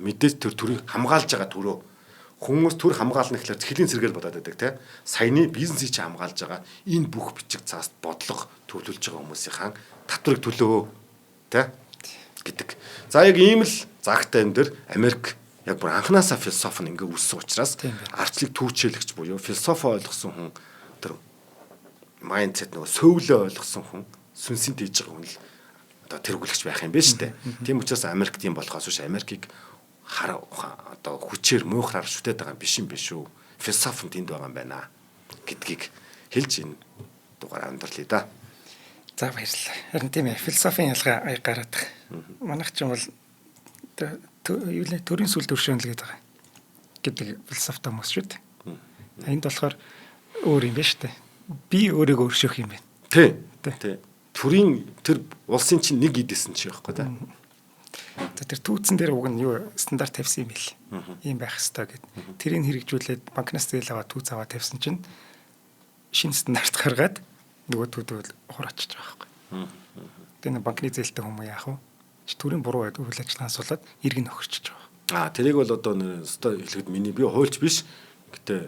Мэдээж тэр төрийг хамгаалж байгаа төрөө хүмүүс төр хамгаална гэхлээр хэлийн сэргээл болоод байдаг те. Саяны бизнесийг ч хамгаалж байгаа энэ бүх бичиг цааст бодлого төвлөрж байгаа хүмүүсийн татварыг төлөө те гэдэг. За яг ийм л загтай юм дээр Америк яг бүр анханасаа философи нь ингээ үүссэн учраас арчлыг түүчээлэгч буюу философи ойлгосон хүн тэр майндсет нөгөө сөүлөө ойлгосон хүн сүнсийн дэж байгаа хүн л одоо тэргүүлэгч байх юм байна шүү дээ. Тийм учраас Америк тийм болохоос биш Америкийг одоо хүчээр муухраар шүтээд байгаа юм биш юм биш үү. Философи нь тэнд байгаа юм байна гэдгийг хэлж энэ дугаар амдарлаа да. За баярлалаа. Харин тийм ээ философийн ялгаа гараад байгаа. Манайх ч юм бол төрийн сүлд өршөөнл гэдэг философитой хүмүүс шүү дээ. Энд болохоор өөр юм байна шүү дээ. Би өөрийгөө өршөөх юм байна. Тий. Төрийн тэр улсын чинь нэг идэсэн чи байхгүй да. Тэр түүцэн дээр уг нь юу стандарт тавьсан юм бэл. Ийм байх хэрэгтэй гэд. Тэрийг хэрэгжүүлээд банкнаас зээл аваад түүц аваад тавьсан чинь шинэ стандарт гаргаад нөгөө төвдөл хор очиж байгаа байхгүй. Тэгээ банкны зээлтэй хүмүүс яах вэ? Төрийн буруу үйл ажиллагаа асуулаад иргэн нөхөрчиж байгаа. Тэрийг бол одоо өстой хэлэхэд миний би хуульч биш. Гэтэ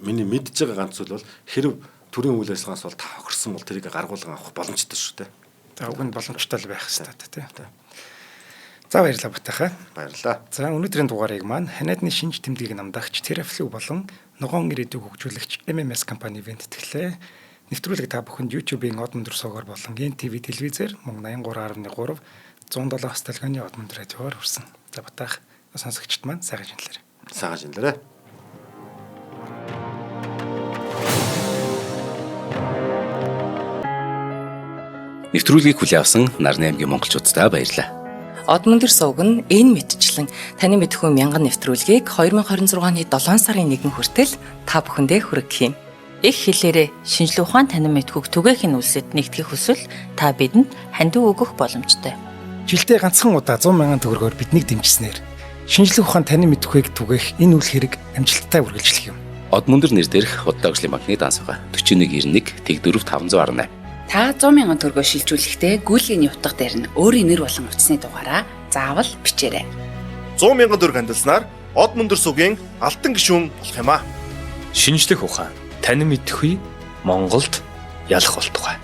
миний мэдж байгаа ганц зүйл бол хэрв төрийн үйл ажиллагаас бол та хохирсон бол тэрийг гаргуулган авах боломжтой шүү дээ. За уг нь боломжтой л байх хэрэгтэй тийм. За баярлалаа Батайхаа. Баярлалаа. За өнөөдрийн дугаарыг маань ханиадны шинж тэмдгийг намдагч Teraflu болон ногоон ирээдүйг хөгжүүлэгч MMS компани бэлтгэлээ. Нэвтрүүлэг та бүхэнд YouTube-ийн од мөндөр суугаар болон NTV телевизээр мөн 83.3 107 сталганы од мөндөр радиогоор хүрсэн. За Батайх сонсогчд маань сайхан шинэлээрэй. Сайхан шинэлээрэй. Нэвтрүүлгийг хүлээн авсан Нарны аймгийн монголчуудтай баярлалаа. Од мөндөр сувг нь энэ мэдчлэн таны мэдхүйн мянган нэвтрүүлгийг 2026 оны 7 сарын 1 хүртэл та бүхэндээ хүргэх юм. Их хэлээрээ шинжлэх ухаан танин мэдхүйг түгээхийн үлсэд нэгтгэх хүсвэл та бидэнд хандив өгөх боломжтой. Жилдээ ганцхан удаа 100 мянган төгрөгөөр биднийг дэмжснээр Шинжлэх ухаан танин мэдхүйг түгээх энэ үйл хэрэг амжилттай үргэлжлэх юм. Од мөндөр нэр дээрх Худалдаа өвчлийн банкны дансага 4191 тэг 4518. Та 100,000 төгрөгөө шилжүүлэхдээ гүйлгээний утга дээр нь өөрийн нэр болон утасны дугаараа заавал бичээрэй. 100,000 төгрөг хандалснаар Од мөндөр сувгийн алтан гишүүн болох юм а. Шинжлэх ухаан, танин мэдхгүй Монголд ялах болтугай.